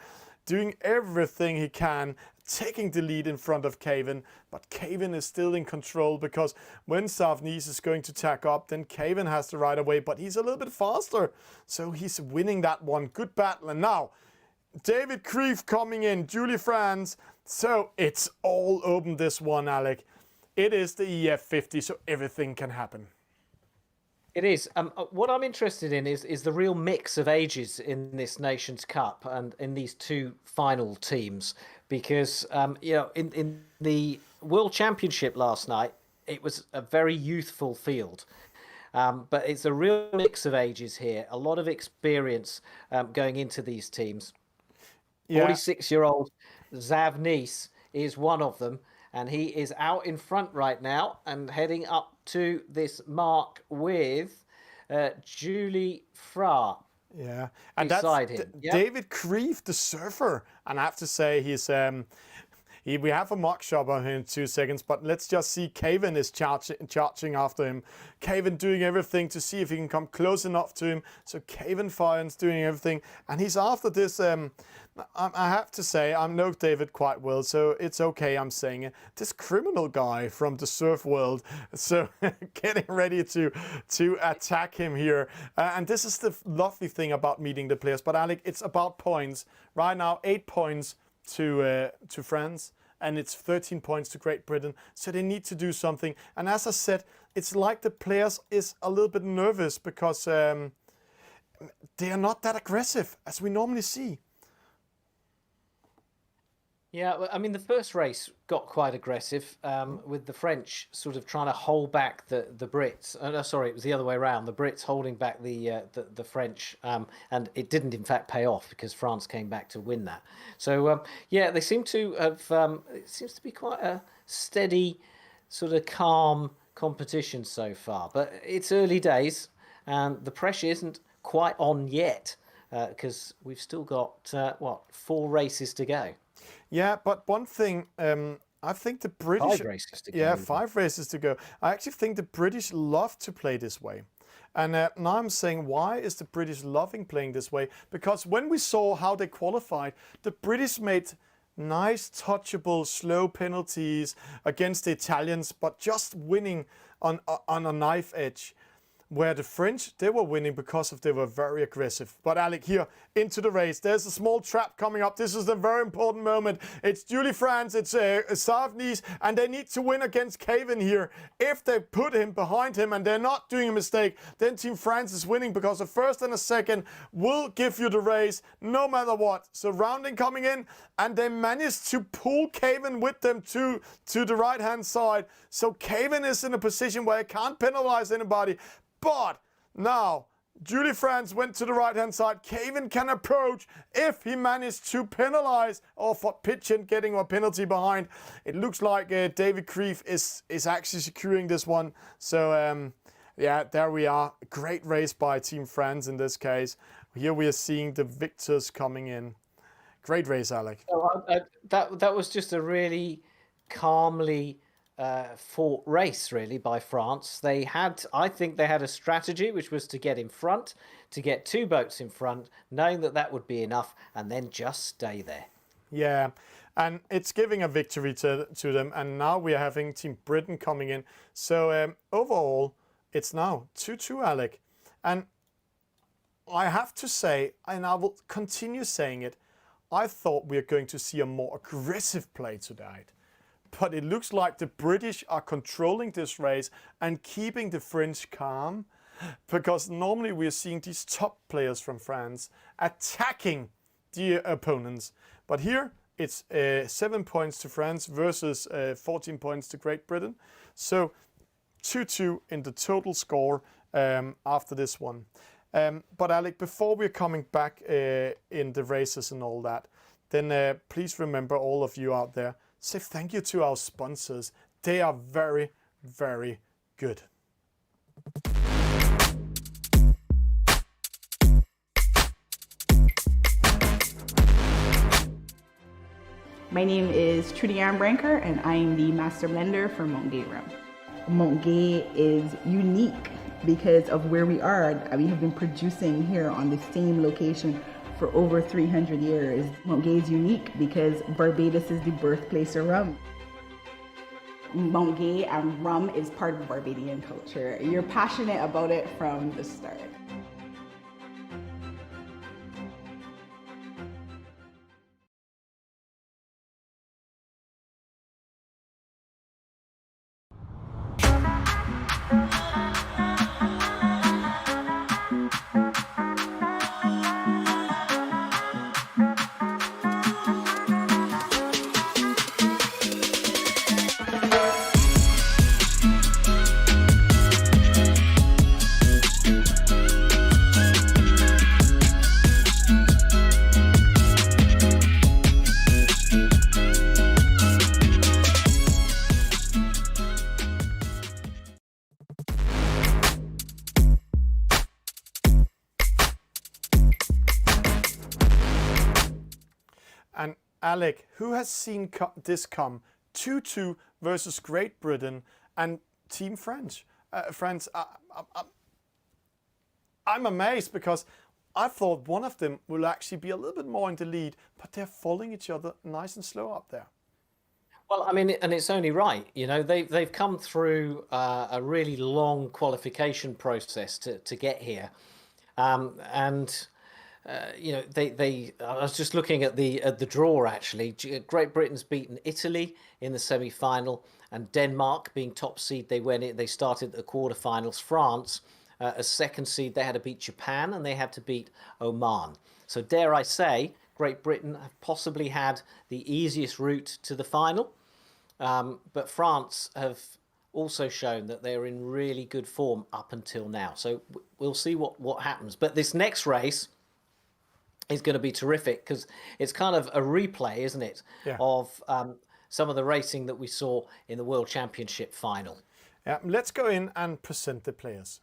doing everything he can, taking the lead in front of Caven, but Caven is still in control because when Safnis is going to tack up, then Caven has to ride away, but he's a little bit faster, so he's winning that one. Good battle. And now David Creef coming in, Julie France. So it's all open, this one, Alec. It is the EF50, so everything can happen. It is. What I'm interested in is the real mix of ages in this Nations Cup and in these two final teams, because in the World Championship last night, it was a very youthful field, but it's a real mix of ages here. A lot of experience going into these teams. 46-year-old Xav Nice is one of them, and he is out in front right now and heading up to this mark with Julie Fra. Yeah, and beside that's him. Yep. David Creef, the surfer. And I have to say, he's we have a mock shot on him in 2 seconds, but let's just see Caven is charging after him. Caven doing everything to see if he can come close enough to him. So Caven Fiennes doing everything, and he's after this. I have to say, I know David quite well, so it's okay I'm saying it. This criminal guy from the surf world, so getting ready to attack him here. And this is the lovely thing about meeting the players. But Alec, it's about points. Right now, 8 points to France, and it's 13 points to Great Britain. So they need to do something. And as I said, it's like the players is a little bit nervous because they are not that aggressive as we normally see. Yeah, I mean, the first race got quite aggressive with the French sort of trying to hold back the Brits. Sorry, it was the other way around. The Brits holding back the French, and it didn't, in fact, pay off because France came back to win that. So, yeah, they seem to have, it seems to be quite a steady, sort of calm competition so far. But it's early days, and the pressure isn't quite on yet because we've still got, 4 races to go. Yeah, but one thing, I think the British... 5 races to go. Yeah, 5 races to go. I actually think the British love to play this way. And now I'm saying, why is the British loving playing this way? Because when we saw how they qualified, the British made nice, touchable, slow penalties against the Italians, but just winning on a knife edge. where the French, they were winning because they were very aggressive. But Alec, here into the race, there's a small trap coming up. This is a very important moment. It's Julie France, it's Savnies, and they need to win against Caven here. If they put him behind him and they're not doing a mistake, then Team France is winning, because a first and a second will give you the race no matter what. So rounding coming in, and they managed to pull Caven with them to the right hand side. So Caven is in a position where he can't penalize anybody. But now Julie France went to the right hand side. Caven can approach if he managed to penalize or for pitching, getting a penalty behind. It looks like David Creef is actually securing this one. So yeah, there we are. Great race by Team France in this case. Here we are seeing the victors coming in. Great race, Alec. That was just a really calmly fought race, really, by France. I think they had a strategy, which was to get in front, to get 2 boats in front, knowing that would be enough, and then just stay there. Yeah, and it's giving a victory to them. And now we are having Team Britain coming in. So overall, it's now 2-2, Alec. And I have to say, and I will continue saying it, I thought we are going to see a more aggressive play tonight. But it looks like the British are controlling this race and keeping the French calm, because normally we are seeing these top players from France attacking the opponents. But here it's 7 points to France versus 14 points to Great Britain. So 2-2 in the total score after this one. But Alec, before we're coming back in the races and all that, then please remember, all of you out there, say thank you to our sponsors. They are very, very good. My name is Trudy Armbranker, and I am the Master Blender for Montgay. Montgay is unique because of where we are. We have been producing here on the same location for over 300 years. Montgay is unique because Barbados is the birthplace of rum. Montgay and rum is part of Barbadian culture. You're passionate about it from the start. And Alec, who has seen this come? 2-2 versus Great Britain and Team France. I'm amazed, because I thought one of them will actually be a little bit more in the lead, but they're following each other nice and slow up there. Well, I mean, and it's only right. You know, they've come through a really long qualification process to get here, and you know, I was just looking at the draw actually. Great Britain's beaten Italy in the semi-final, and Denmark, being top seed, they started the quarterfinals. France, as second seed, they had to beat Japan and they had to beat Oman. So dare I say, Great Britain have possibly had the easiest route to the final. But France have also shown that they're in really good form up until now. So we'll see what happens. But this next race is going to be terrific, because it's kind of a replay, isn't it, yeah, of some of the racing that we saw in the World Championship final. Yeah, let's go in and present the players.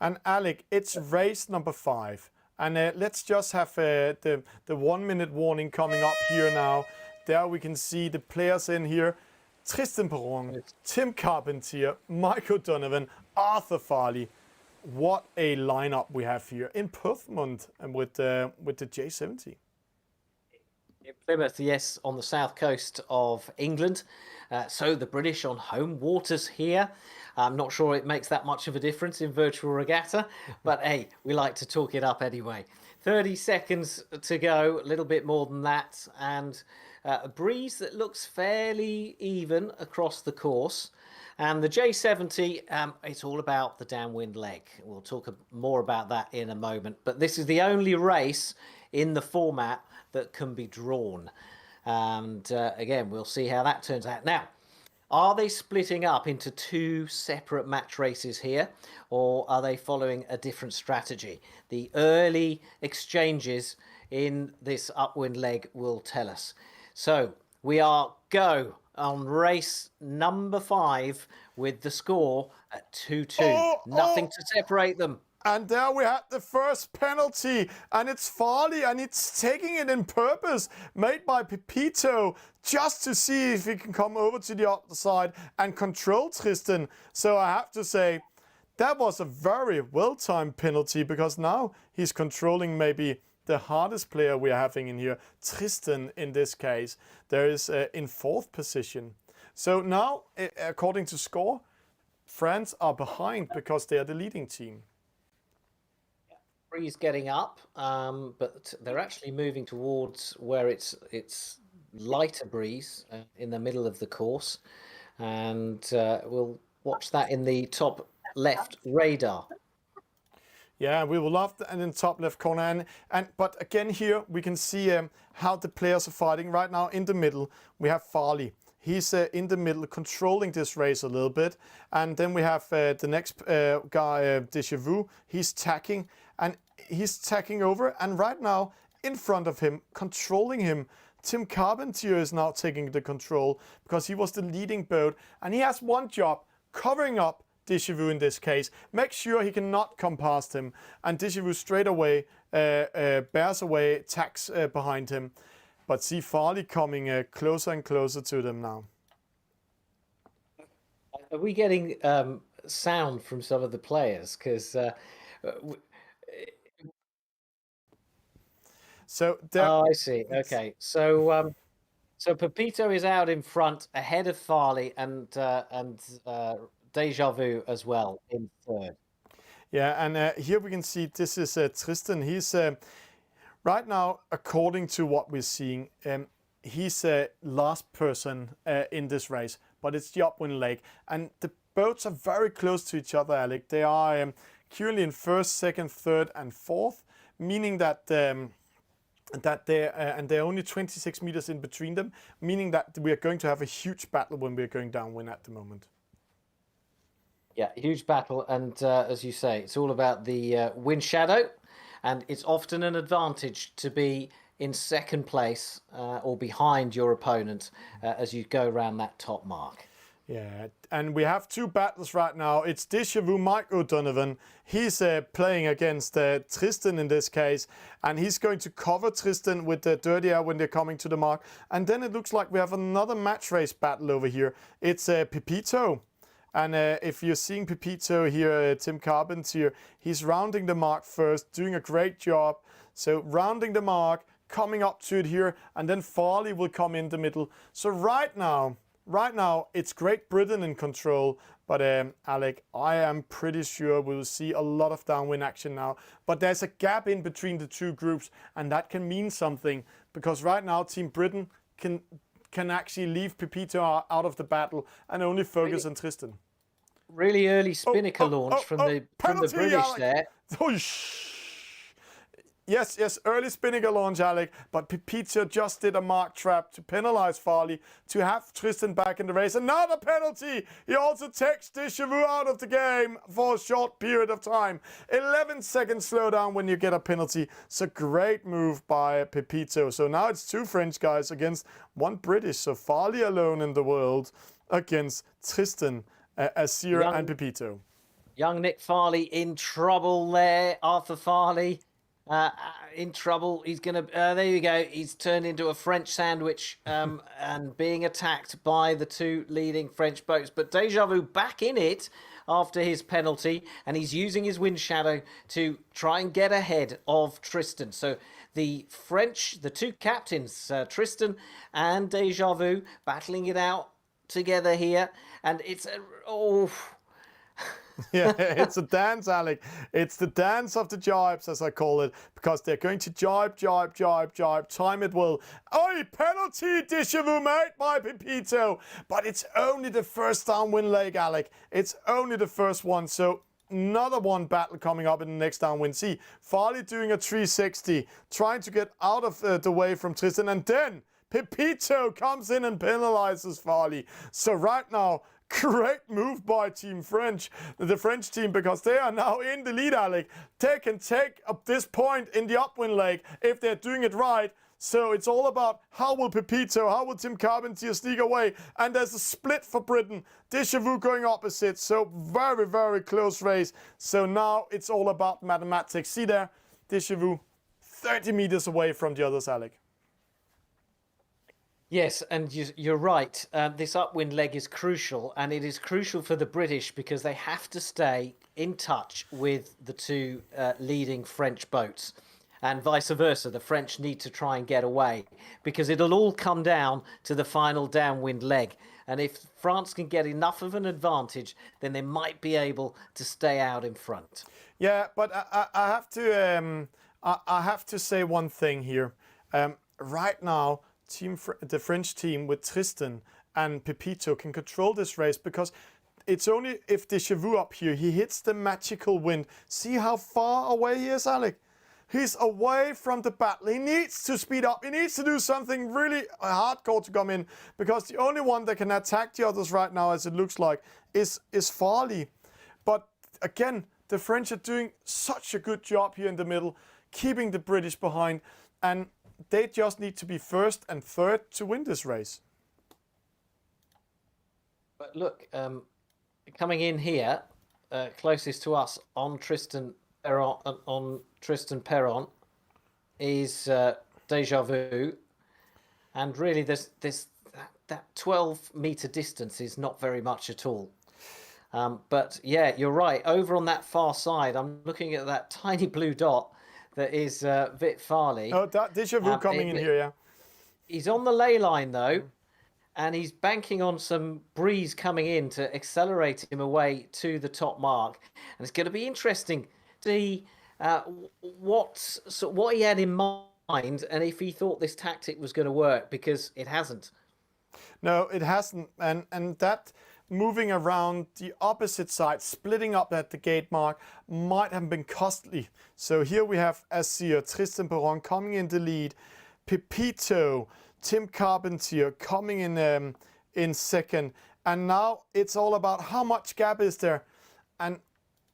And Alec, it's race number 5. And let's just have the 1 minute warning coming up here now. There we can see the players in here. Tristan Perron, Tim Carpentier, Mike O'Donovan, Arthur Farley. What a lineup we have here in Portsmouth and with the J70. In Plymouth, yes, on the south coast of England. So the British on home waters here. I'm not sure it makes that much of a difference in Virtual Regatta, but hey, we like to talk it up anyway. 30 seconds to go, a little bit more than that, and a breeze that looks fairly even across the course. And the J70, it's all about the downwind leg. We'll talk more about that in a moment. But this is the only race in the format that can be drawn. And again, we'll see how that turns out. Now, are they splitting up into two separate match races here, or are they following a different strategy? The early exchanges in this upwind leg will tell us. So we are go on race number 5 with the score at 2-2. Nothing to separate them. And there we had the first penalty, and it's Farley, and it's taking it in purpose, made by Pepito, just to see if he can come over to the other side and control Tristan. So I have to say, that was a very well-timed penalty, because now he's controlling maybe the hardest player we're having in here, Tristan in this case. There is in 4th position. So now, according to score, France are behind because they are the leading team. Breeze getting up, but they're actually moving towards where it's lighter breeze in the middle of the course, and we'll watch that in the top left radar. Yeah, we will love that in the top left corner, but again here we can see how the players are fighting right now. In the middle we have Farley. He's in the middle, controlling this race a little bit, and then we have the next guy, Deja Vu. He's tacking. And he's tacking over, and right now, in front of him, controlling him, Tim Carpentier is now taking the control, because he was the leading boat, and he has one job, covering up Deja Vu in this case. Make sure he cannot come past him, and Deja Vu straight away bears away, tacks behind him. But see Farley coming closer and closer to them now. Are we getting sound from some of the players? Because... So oh, I see. Okay, so so Pepito is out in front, ahead of Farley and Deja Vu as well in 3rd. Yeah, and here we can see this is Tristan. He's right now, according to what we're seeing, he's last person in this race, but it's the upwind leg, and the boats are very close to each other, Alec. They are currently in 1st, 2nd, 3rd, and 4th, meaning that they're only 26 meters in between them, meaning that we are going to have a huge battle when we're going downwind at the moment. Yeah, huge battle, and as you say, it's all about the wind shadow, and it's often an advantage to be in 2nd place or behind your opponent as you go around that top mark. Yeah, and we have 2 battles right now. It's Deja Vu, Mike O'Donovan. He's playing against Tristan in this case, and he's going to cover Tristan with the dirty air when they're coming to the mark. And then it looks like we have another match race battle over here. It's Pepito. And if you're seeing Pepito here, Tim Carpentier, he's rounding the mark first, doing a great job. So rounding the mark, coming up to it here, and then Farley will come in the middle. So right now, it's Great Britain in control, but Alec, I am pretty sure we'll see a lot of downwind action now. But there's a gap in between the 2 groups, and that can mean something, because right now Team Britain can actually leave Pepito out of the battle and only focus on Tristan. Really early spinnaker launch from the British, Alec. There. Oh, Yes, early spinnaker launch, Alec, but Pepito just did a mark trap to penalize Farley to have Tristan back in the race. Another penalty! He also takes Deja Vu out of the game for a short period of time. 11 seconds slowdown when you get a penalty. So great move by Pepito. So now it's 2 French guys against 1 British. So Farley alone in the world against Tristan, Azir and Pepito. Young Nick Farley in trouble there. Arthur Farley. in trouble. He's gonna. There you go. He's turned into a French sandwich and being attacked by the two leading French boats. But Deja Vu back in it after his penalty, and he's using his wind shadow to try and get ahead of Tristan. So the two captains, Tristan and Deja Vu, battling it out together here, and it's Yeah, it's a dance, Alec. It's the dance of the jibes, as I call it, because they're going to jibe. Time it will. Oh, penalty, Deja Vu made by Pepito. But it's only the first downwind leg, Alec. It's only the first one. So another one battle coming up in the next downwind. See, Farley doing a 360, trying to get out of the way from Tristan. And then Pepito comes in and penalizes Farley. So right now, great move by Team French, the French team, because they are now in the lead, Alec. They can take up this point in the upwind leg if they're doing it right. So it's all about how will Pepito, how will Tim Carpentier sneak away? And there's a split for Britain. Deja Vu going opposite. So very, very close race. So now it's all about mathematics. See there, Deja Vu 30 meters away from the others, Alec. Yes, and you're right. This upwind leg is crucial, and it is crucial for the British because they have to stay in touch with the two leading French boats, and vice versa. The French need to try and get away because it'll all come down to the final downwind leg. And if France can get enough of an advantage, then they might be able to stay out in front. Yeah, but I have to say one thing here. Right now, the French team with Tristan and Pepito can control this race because it's only if Deja Vu up here, he hits the magical wind. See how far away he is, Alec? He's away from the battle. He needs to speed up. He needs to do something really hardcore to come in because the only one that can attack the others right now, as it looks like, is Farley. But again, the French are doing such a good job here in the middle, keeping the British behind, and they just need to be first and third to win this race. But look, coming in here, closest to us on Tristan Perron is Deja Vu, and really, that 12-meter distance is not very much at all. But yeah, you're right. Over on that far side, I'm looking at that tiny blue dot. That is Vit Farley. Oh, that Deja Vu coming in here, yeah. He's on the ley line, though, and he's banking on some breeze coming in to accelerate him away to the top mark. And it's going to be interesting to see what he had in mind and if he thought this tactic was going to work, because it hasn't. No, it hasn't. And that moving around the opposite side, splitting up at the gate mark, might have been costly. So here we have Azir, Tristan Perron coming in the lead, Pepito, Tim Carpentier coming in second, and now it's all about how much gap is there. And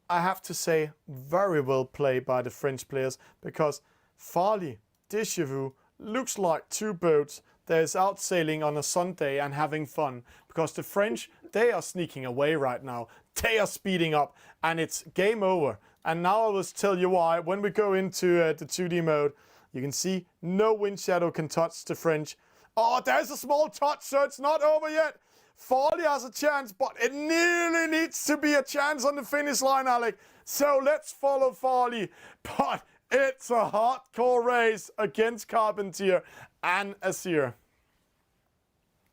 I have to say, very well played by the French players, because Farley, Deja Vu looks like two boats that is out sailing on a Sunday and having fun, because the French, they are sneaking away right now. They are speeding up, and it's game over. And now I will tell you why. When we go into the 2D mode, you can see no wind shadow can touch the French. Oh, there's a small touch, so it's not over yet. Farley has a chance, but it nearly needs to be a chance on the finish line, Alec. So let's follow Farley. But it's a hardcore race against Carpentier and Azir.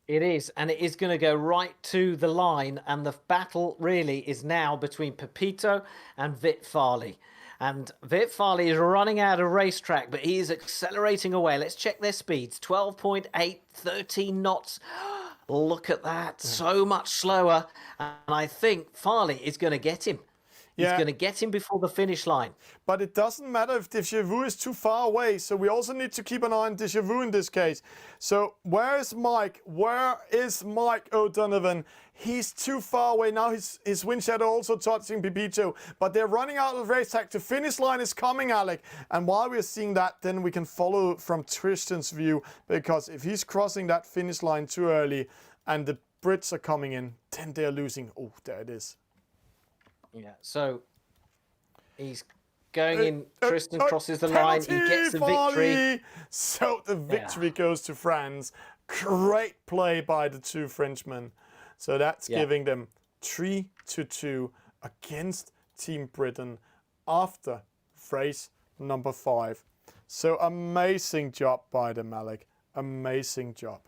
It is, and it is going to go right to the line, and the battle really is now between Pepito and Vit Farley. And Vit Farley is running out of racetrack, but he is accelerating away. Let's check their speeds. 12.8, 13 knots. Look at that. So much slower. And I think Farley is going to get him. He's going to get him before the finish line. But it doesn't matter if Deja Vu is too far away. So we also need to keep an eye on Deja Vu in this case. So where is Mike? Where is Mike O'Donovan? He's too far away. Now his wind shadow also touching Pepito. But they're running out of racetrack. The finish line is coming, Alec. And while we're seeing that, then we can follow from Tristan's view. Because if he's crossing that finish line too early and the Brits are coming in, then they're losing. Oh, there it is. Yeah, so he's going in. Tristan crosses the line. He gets the victory. So the victory goes to France. Great play by the two Frenchmen. So that's giving them 3-2 against Team Britain after race number 5. So amazing job by them, Alec. Amazing job.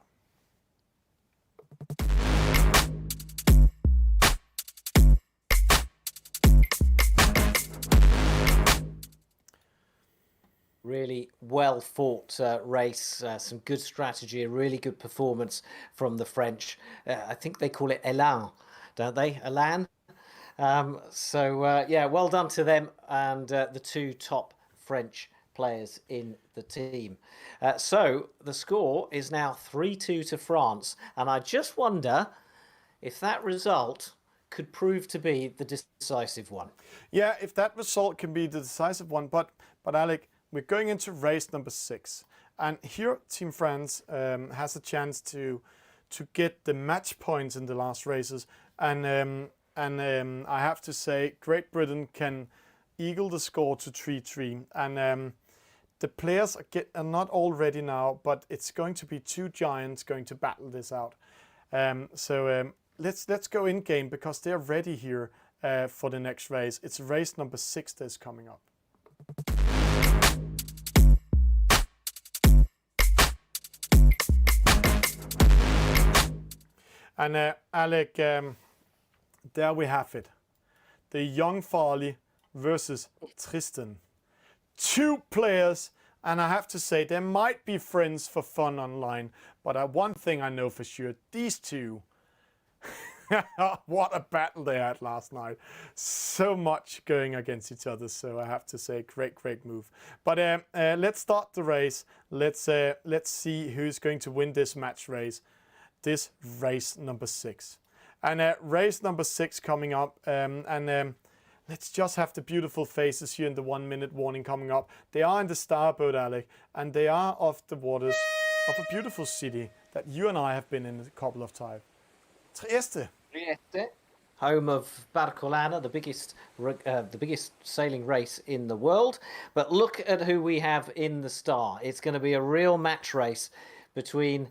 Really well fought race, some good strategy, a really good performance from the French. I think they call it Elan, don't they? Elan. Yeah, well done to them and the two top French players in the team. So the score is now 3-2 to France, and I just wonder if that result could prove to be the decisive one. Yeah, if that result can be the decisive one, but Alec, we're going into race number 6, and here Team France has a chance to get the match points in the last races, and I have to say Great Britain can eagle the score to 3-3, and the players are not all ready now, but it's going to be two giants going to battle this out. Let's go in game because they're ready here for the next race. It's race number 6 that's coming up. And Alec, there we have it. The young Farley versus Tristan. Two players, and I have to say they might be friends for fun online, but one thing I know for sure, these two, what a battle they had last night. So much going against each other, so I have to say great move. But let's start the race. Let's see who's going to win this match race. This race number 6. And race number 6 coming up, let's just have the beautiful faces here in the 1-minute warning coming up. They are in the starboat, Alec, and they are off the waters of a beautiful city that you and I have been in a couple of times. Trieste. Home of Barcolana, the biggest sailing race in the world. But look at who we have in the star. It's going to be a real match race between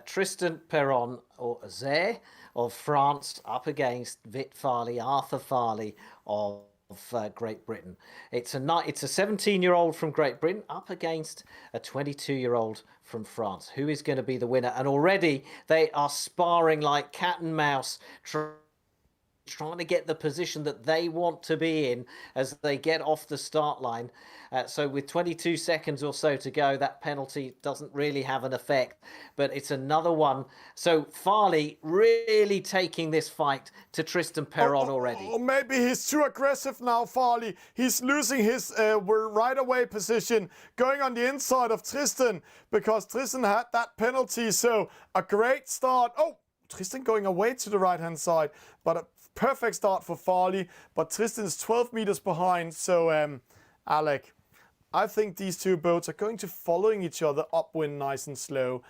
Tristan Perron, or Zé, of France up against Vit Farley, Arthur Farley of Great Britain. It's a 17-year-old from Great Britain up against a 22-year-old from France. Who is going to be the winner? And already they are sparring like cat and mouse, trying to get the position that they want to be in as they get off the start line. So with 22 seconds or so to go, that penalty doesn't really have an effect, but it's another one. So Farley really taking this fight to Tristan Perron already. Oh, maybe he's too aggressive now, Farley. He's losing his right away position, going on the inside of Tristan, because Tristan had that penalty. So a great start. Oh, Tristan going away to the right-hand side, but a perfect start for Farley. But Tristan's 12 meters behind. So, Alec, I think these two boats are going to following each other upwind nice and slow.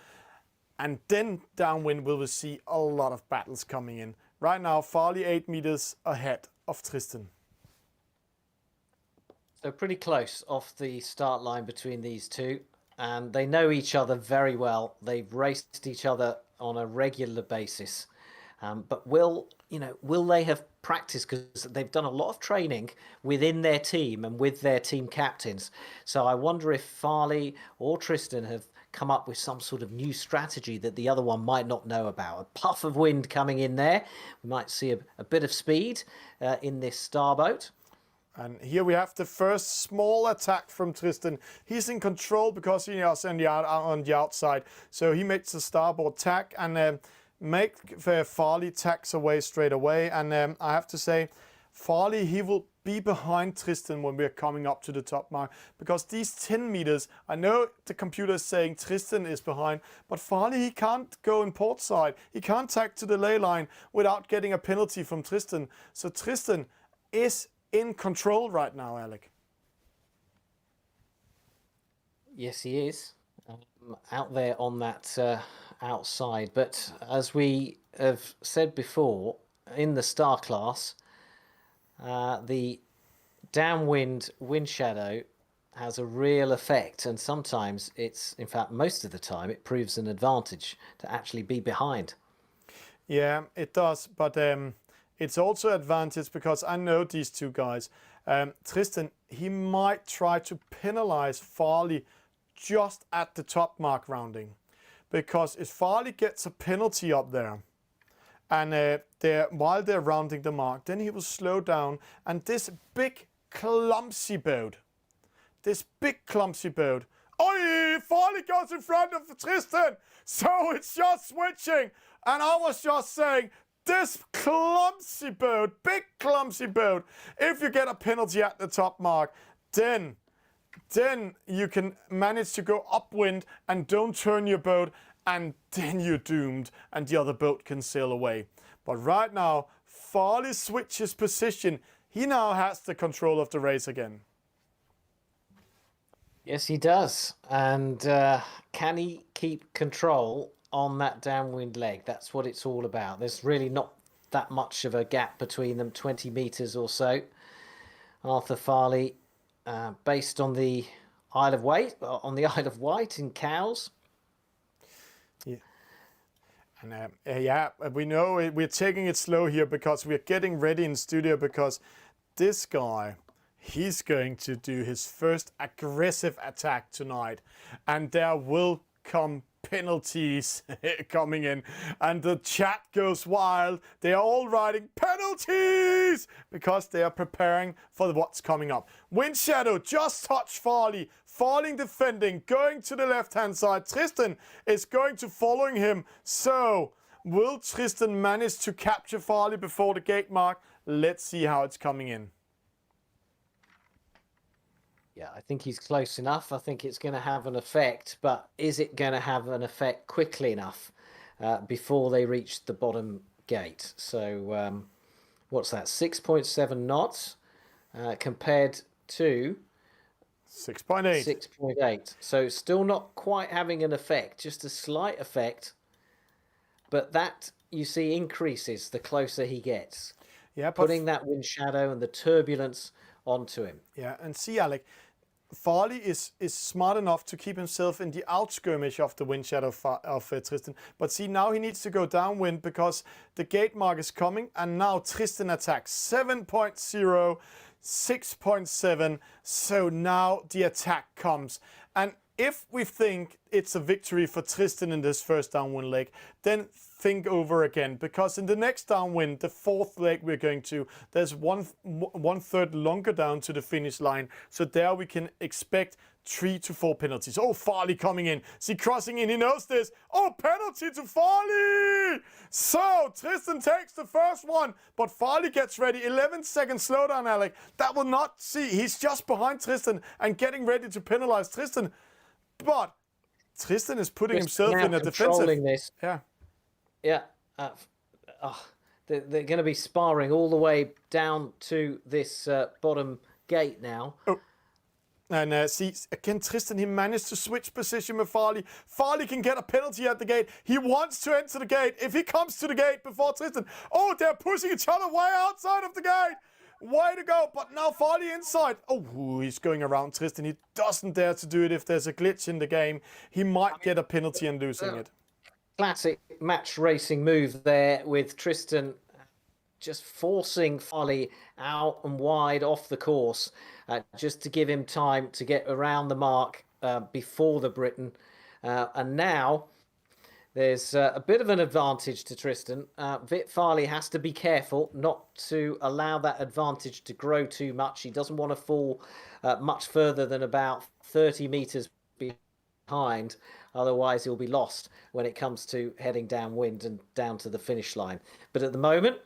And then downwind we will see a lot of battles coming in. Right now, Farley 8 meters ahead of Tristan. So pretty close off the start line between these two. And they know each other very well. They've raced each other on a regular basis. But will they have practiced? Because they've done a lot of training within their team and with their team captains. So I wonder if Farley or Tristan have come up with some sort of new strategy that the other one might not know about. A puff of wind coming in there. We might see a bit of speed in this starboat. And here we have the first small attack from Tristan. He's in control because he is on the outside. So he makes the starboard tack and make Farley tacks away straight away. And I have to say, Farley, he will be behind Tristan when we're coming up to the top mark. Because these 10 meters, I know the computer is saying Tristan is behind, but Farley, he can't go in port side. He can't tack to the ley line without getting a penalty from Tristan. So Tristan is in control right now, Alec. Yes, he is out there on that outside. But as we have said before, in the star class, the downwind wind shadow has a real effect, and sometimes it's, in fact, most of the time, it proves an advantage to actually be behind. Yeah, it does, but it's also advantage because I know these two guys. Tristan, he might try to penalize Farley just at the top mark rounding, because if Farley gets a penalty up there, and while they're rounding the mark, then he will slow down, and this big clumsy boat, oh, Farley goes in front of Tristan, so it's just switching, and I was just saying, this clumsy boat, big clumsy boat, if you get a penalty at the top mark, then you can manage to go upwind and don't turn your boat, and then you're doomed and the other boat can sail away. But right now, Farley switches position. He now has the control of the race again. Yes, he does. And can he keep control on that downwind leg? That's what it's all about. There's really not that much of a gap between them, 20 metres or so. Arthur Farley, based on the Isle of Wight in Cowes. Yeah. And we know we're taking it slow here because we're getting ready in studio, because this guy, he's going to do his first aggressive attack tonight, and there will come penalties coming in, and the chat goes wild. They are all writing penalties because they are preparing for what's coming up. Wind shadow just touched Farley. Farley defending, going to the left hand side. Tristan is going to following him. So will Tristan manage to capture Farley before the gate mark? Let's see how it's coming in. Yeah, I think he's close enough. I think it's going to have an effect, but is it going to have an effect quickly enough before they reach the bottom gate? So what's that? 6.7 knots compared to 6.8. 6.8. So still not quite having an effect, just a slight effect. But that, you see, increases the closer he gets. Yeah, putting that wind shadow and the turbulence onto him. Yeah, and see, Alec, Farley is smart enough to keep himself in the outskirmish of the wind shadow of Tristan. But see, now he needs to go downwind because the gate mark is coming, and now Tristan attacks 7.0, 6.7. So now the attack comes. And if we think it's a victory for Tristan in this first downwind leg, then think over again, because in the next downwind, the fourth leg we're going to, there's one third longer down to the finish line. So there we can expect 3 to 4 penalties. Oh, Farley coming in. See, crossing in, he knows this. Oh, penalty to Farley! So Tristan takes the first one, but Farley gets ready. 11-second slowdown, Alec. That will not see. He's just behind Tristan and getting ready to penalize Tristan. But Tristan is putting himself in a defensive. This. Yeah. Yeah. They're going to be sparring all the way down to this bottom gate now. Oh. And see, again, Tristan, he managed to switch position with Farley. Farley can get a penalty at the gate. He wants to enter the gate. If he comes to the gate before Tristan, oh, they're pushing each other way outside of the gate. Way to go, but now Farley inside. Oh, he's going around Tristan. He doesn't dare to do it if there's a glitch in the game. He might get a penalty and losing it. Classic match racing move there with Tristan just forcing Farley out and wide off the course just to give him time to get around the mark before the Briton. And now there's a bit of an advantage to Tristan. Farley has to be careful not to allow that advantage to grow too much. He doesn't want to fall much further than about 30 metres behind. Otherwise, he'll be lost when it comes to heading downwind and down to the finish line. But at the moment,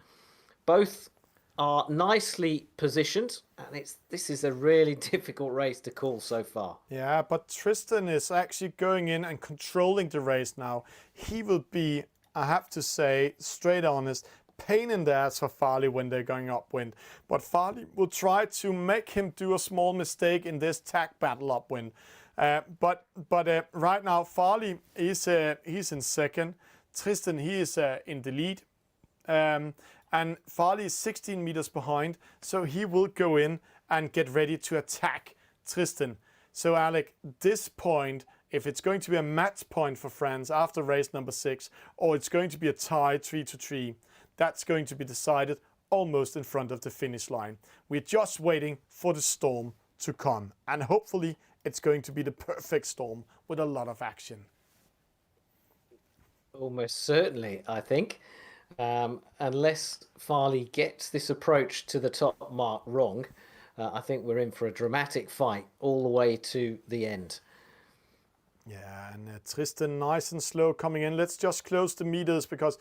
both are nicely positioned, and this is a really difficult race to call so far. Yeah, but Tristan is actually going in and controlling the race now. He will be, I have to say, straight honest, pain in the ass for Farley when they're going upwind. But Farley will try to make him do a small mistake in this tack battle upwind. But right now, Farley is he's in second. Tristan, he is in the lead. and Farley is 16 meters behind, so he will go in and get ready to attack Tristan. So Alec, this point, if it's going to be a match point for France after race number 6, or it's going to be a tie 3-3, that's going to be decided almost in front of the finish line. We're just waiting for the storm to come, and hopefully it's going to be the perfect storm with a lot of action. Almost certainly, I think. Unless Farley gets this approach to the top mark wrong, I think we're in for a dramatic fight all the way to the end. Yeah, and Tristan nice and slow coming in. Let's just close the meters, because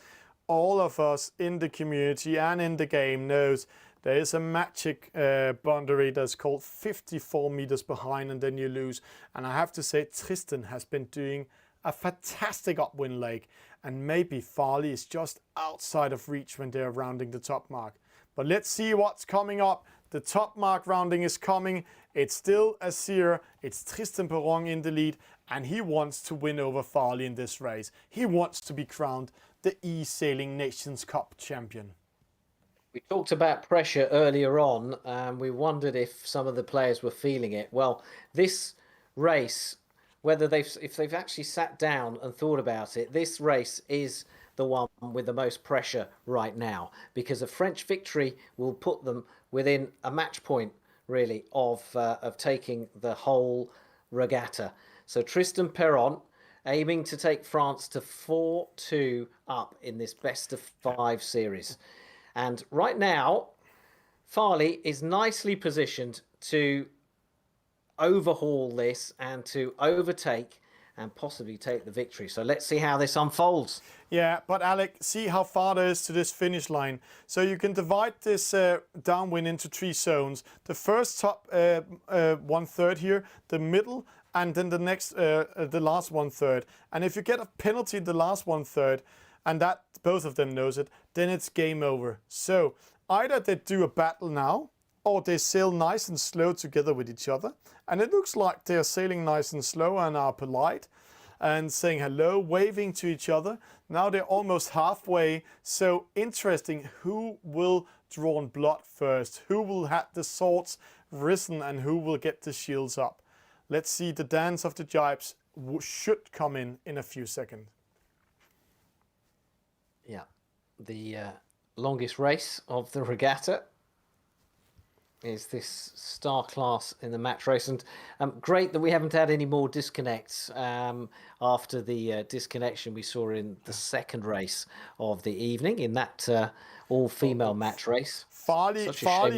all of us in the community and in the game knows there is a magic boundary that's called 54 meters behind, and then you lose. And I have to say, Tristan has been doing a fantastic upwind leg, and maybe Farley is just outside of reach when they're rounding the top mark. But let's see what's coming up. The top mark rounding is coming. It's still Azir. It's Tristan Perron in the lead, and he wants to win over Farley in this race. He wants to be crowned the eSailing Nations Cup champion. We talked about pressure earlier on, and we wondered if some of the players were feeling it. Well, this race, if they've actually sat down and thought about it, this race is the one with the most pressure right now, because a French victory will put them within a match point, really, of taking the whole regatta. So Tristan Perron aiming to take France to 4-2 up in this best-of-5 series. And right now, Farley is nicely positioned to overhaul this and to overtake and possibly take the victory. So let's see how this unfolds. Yeah, but Alec, see how far there is to this finish line. So you can divide this downwind into 3 zones. The first top 1/3 here, the middle, and then the next, the last 1/3. And if you get a penalty in the last 1/3, and that both of them knows it, then it's game over. So either they do a battle now, or they sail nice and slow together with each other. And it looks like they're sailing nice and slow and are polite and saying hello, waving to each other. Now they're almost halfway. So interesting, who will draw blood first? Who will have the swords risen and who will get the shields up? Let's see, the dance of the jibes should come in a few seconds. Yeah, the longest race of the regatta is this star class in the match race. And great that we haven't had any more disconnects after the disconnection we saw in the second race of the evening in that all-female match race. Farley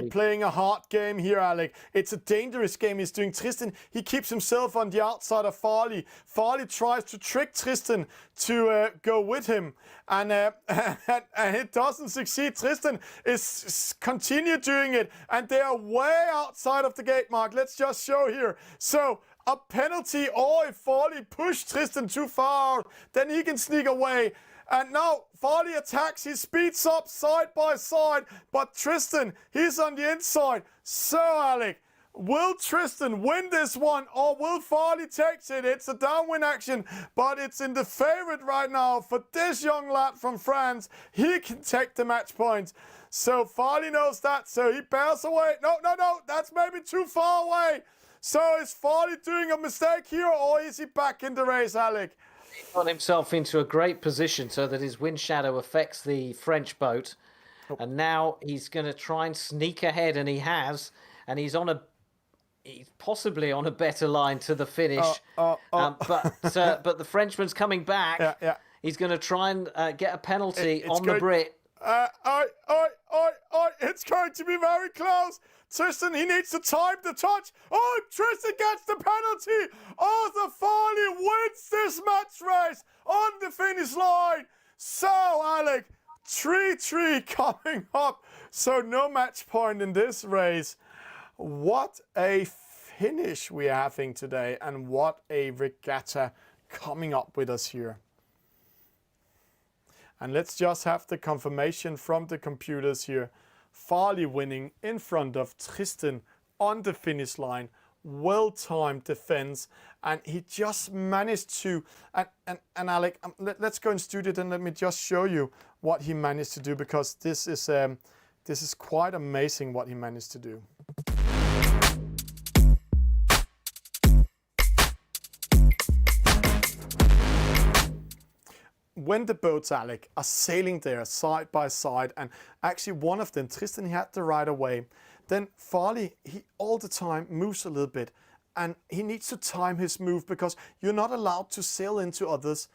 playing a hard game here, Alec. It's a dangerous game he's doing. Tristan, he keeps himself on the outside of Farley. Farley tries to trick Tristan to go with him, and it doesn't succeed. Tristan is continue doing it, and they are way outside of the gate mark. Let's just show here. So a penalty, or if Farley pushed Tristan too far, then he can sneak away. And now Farley attacks, he speeds up side by side, but Tristan, he's on the inside. So Alec, will Tristan win this one, or will Farley take it? It's a downwind action, but it's in the favorite right now for this young lad from France. He can take the match points. So Farley knows that, so he bears away. No, that's maybe too far away. So is Farley doing a mistake here, or is he back in the race, Alec? He got himself into a great position so that his wind shadow affects the French boat. And now he's going to try and sneak ahead, and he has. And he's possibly on a better line to the finish. But the Frenchman's coming back. Yeah. He's going to try and get a penalty on the Brit. It's going to be very close. Tristan, he needs to time the touch. Oh, Tristan gets the penalty. Arthur Farley wins this match race on the finish line. So, Alec, 3-3 coming up. So, no match point in this race. What a finish we're having today, and what a regatta coming up with us here. And let's just have the confirmation from the computers here. Farley winning in front of Tristan on the finish line. well-timed defense, and he just managed to, and Alec, let's go in studio and let me just show you what he managed to do, because this is quite amazing what he managed to do. When the boats, Alec, are sailing there side by side, and actually one of them, Tristan, he had the right of way, then Farley, he all the time moves a little bit, and he needs to time his move, because you're not allowed to sail into others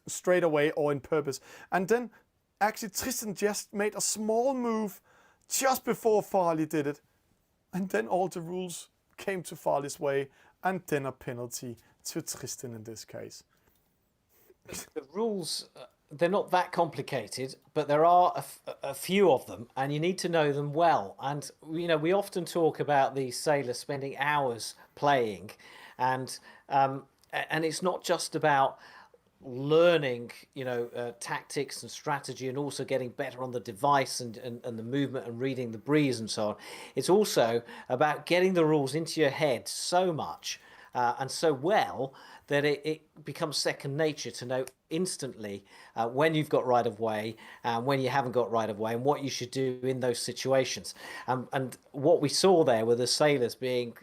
straight away or in purpose. And then actually Tristan just made a small move just before Farley did it, and then all the rules came to Farley's way, and then a penalty to Tristan in this case. The rules, they're not that complicated, but there are a few of them, and you need to know them well. And we often talk about these sailors spending hours playing, and it's not just about learning tactics and strategy, and also getting better on the device and the movement and reading the breeze and so on. It's also about getting the rules into your head so much and so well that it becomes second nature to know instantly when you've got right of way and when you haven't got right of way, and what you should do in those situations. And what we saw there were the sailors being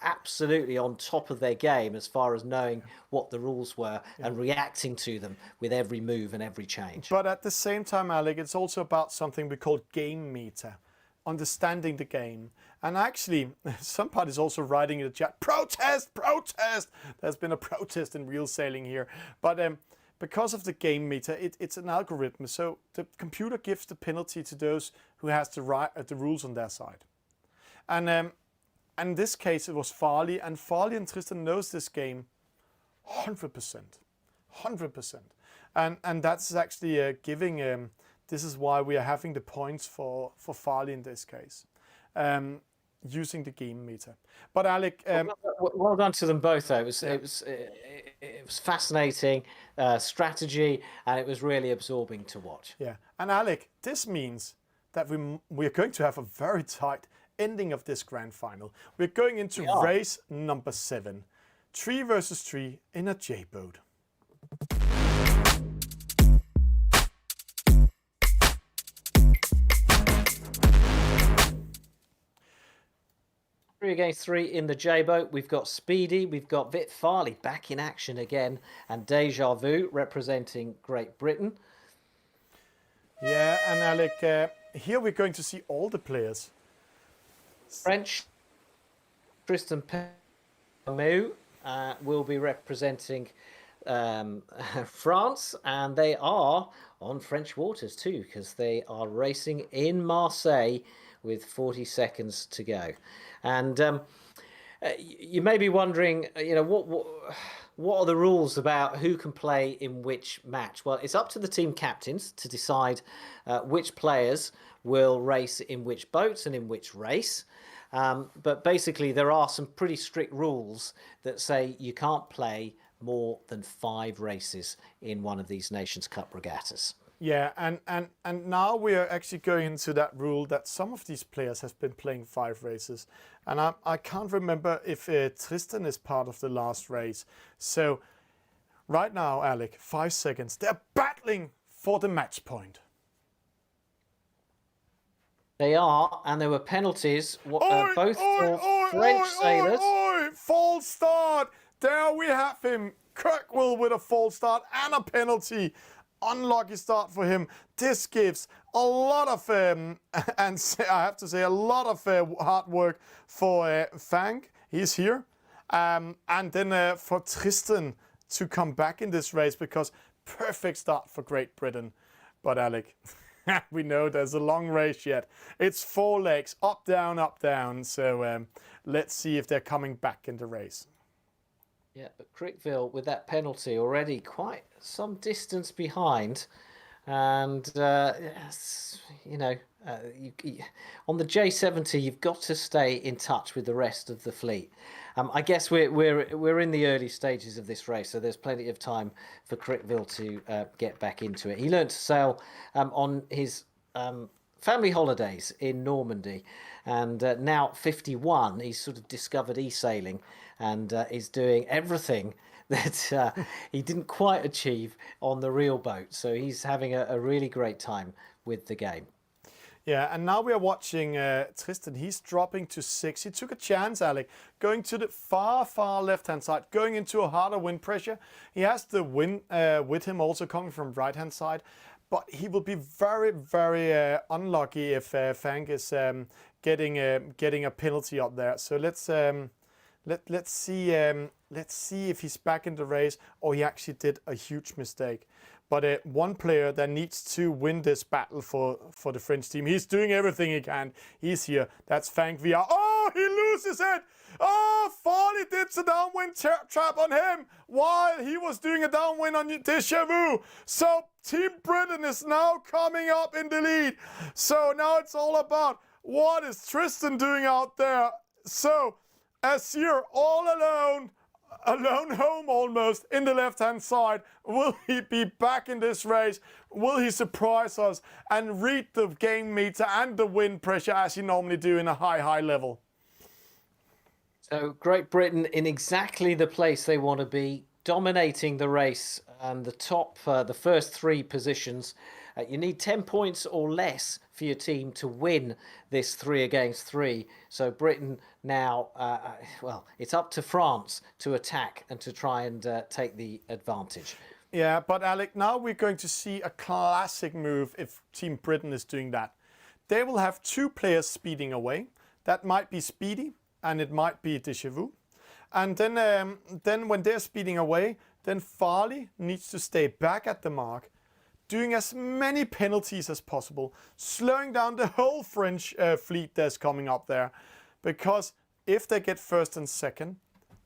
absolutely on top of their game as far as knowing what the rules were and reacting to them with every move and every change. But at the same time, Alec, it's also about something we call game meta, understanding the game. And actually, somebody's also writing in the chat, protest, protest! There's been a protest in real sailing here. But because of the game meta, it's an algorithm. So the computer gives the penalty to those who has the rules on their side. And in this case, it was Farley. And Farley and Tristan knows this game 100%. 100%. And that's actually giving... this is why we are having the points for Farley in this case. Using the game meter. But Alec, well done to them both. Though it was fascinating strategy, and it was really absorbing to watch. Yeah, and Alec, this means that we're going to have a very tight ending of this grand final. We're going into race number 7, 3 versus 3 in a J-boat. Three against 3 in the J-boat. We've got Speedy, we've got Vit Farley back in action again, and Deja Vu representing Great Britain. Yeah, and Alec, here we're going to see all the players. French, Tristan Permu will be representing France, and they are on French waters too, because they are racing in Marseille with 40 seconds to go. And you may be wondering, what are the rules about who can play in which match? Well, it's up to the team captains to decide which players will race in which boats and in which race. But basically, there are some pretty strict rules that say you can't play more than 5 races in one of these Nations Cup regattas. Yeah, and now we are actually going into that rule that some of these players have been playing 5 races. And I can't remember if Tristan is part of the last race. So right now, Alec, 5 seconds. They're battling for the match point. They are, and there were penalties, both for French sailors. False start! There we have him. Kirkwell with a false start and a penalty. Unlucky start for him. This gives a lot of, and I have to say, a lot of hard work for Fang. He's here. And then for Tristan to come back in this race, because perfect start for Great Britain. But Alec, we know there's a long race yet. It's 4 legs, up, down. So let's see if they're coming back in the race. Yeah, but Crickville with that penalty already quite some distance behind, and on the J70 you've got to stay in touch with the rest of the fleet. I guess we're in the early stages of this race, so there's plenty of time for Crickville to get back into it. He learned to sail on his family holidays in Normandy, and now at 51, he's sort of discovered eSailing and is doing everything that he didn't quite achieve on the real boat. So he's having a really great time with the game. Yeah, and now we are watching Tristan. He's dropping to 6. He took a chance, Alec, going to the far left-hand side, going into a harder wind pressure. He has the wind with him also coming from right-hand side, but he will be very unlucky if Fang is getting a penalty up there. So let's see if he's back in the race or he actually did a huge mistake. But one player that needs to win this battle for the French team. He's doing everything he can. He's here. That's Fang VR. Oh, he loses it. Oh, Farley did the downwind trap on him while he was doing a downwind on Déjà Vu. So Team Britain is now coming up in the lead. So now it's all about what is Tristan doing out there. So Azir all alone home almost in the left-hand side. Will he be back in this race? Will he surprise us and read the game meter and the wind pressure as he normally do in a high level? So Great Britain in exactly the place they want to be, dominating the race and the top, the first 3 positions. You need 10 points or less for your team to win this 3 against 3. So Britain now, well, it's up to France to attack and to try and take the advantage. Yeah, but Alec, now we're going to see a classic move if Team Britain is doing that. They will have 2 players speeding away. That might be Speedy and it might be Déjà Vu. And then when they're speeding away, then Farley needs to stay back at the mark, doing as many penalties as possible, slowing down the whole French fleet that's coming up there. Because if they get first and second,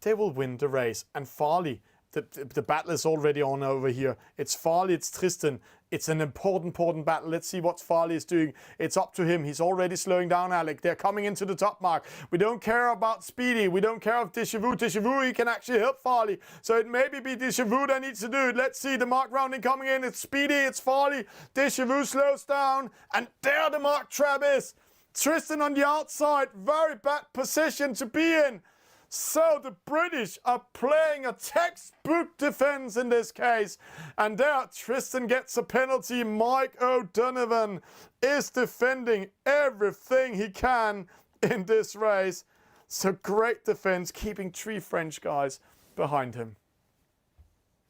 they will win the race. And Farley, the battle is already on over here. It's Farley, it's Tristan. It's an important battle. Let's see what Farley is doing. It's up to him. He's already slowing down, Alec. They're coming into the top mark. We don't care about Speedy. We don't care of Déjà Vu. Déjà Vu, he can actually help Farley. So it may be Déjà Vu that needs to do it. Let's see the mark rounding coming in. It's Speedy, it's Farley. Déjà Vu slows down. And there the mark trap is. Tristan on the outside. Very bad position to be in. So the British are playing a textbook defense in this case. And there Tristan gets a penalty. Mike O'Donovan is defending everything he can in this race. So great defense, keeping 3 French guys behind him.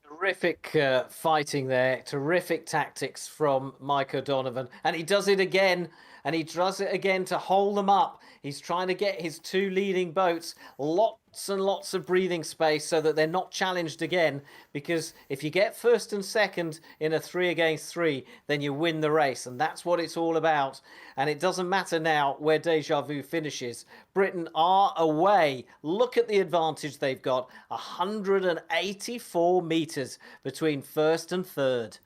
Terrific fighting there. Terrific tactics from Mike O'Donovan. And he does it again. And he does it again to hold them up. He's trying to get his 2 leading boats lots and lots of breathing space so that they're not challenged again. Because if you get first and second in a 3 against 3, then you win the race. And that's what it's all about. And it doesn't matter now where Déjà Vu finishes. Britain are away. Look at the advantage they've got. 184 meters between first and third.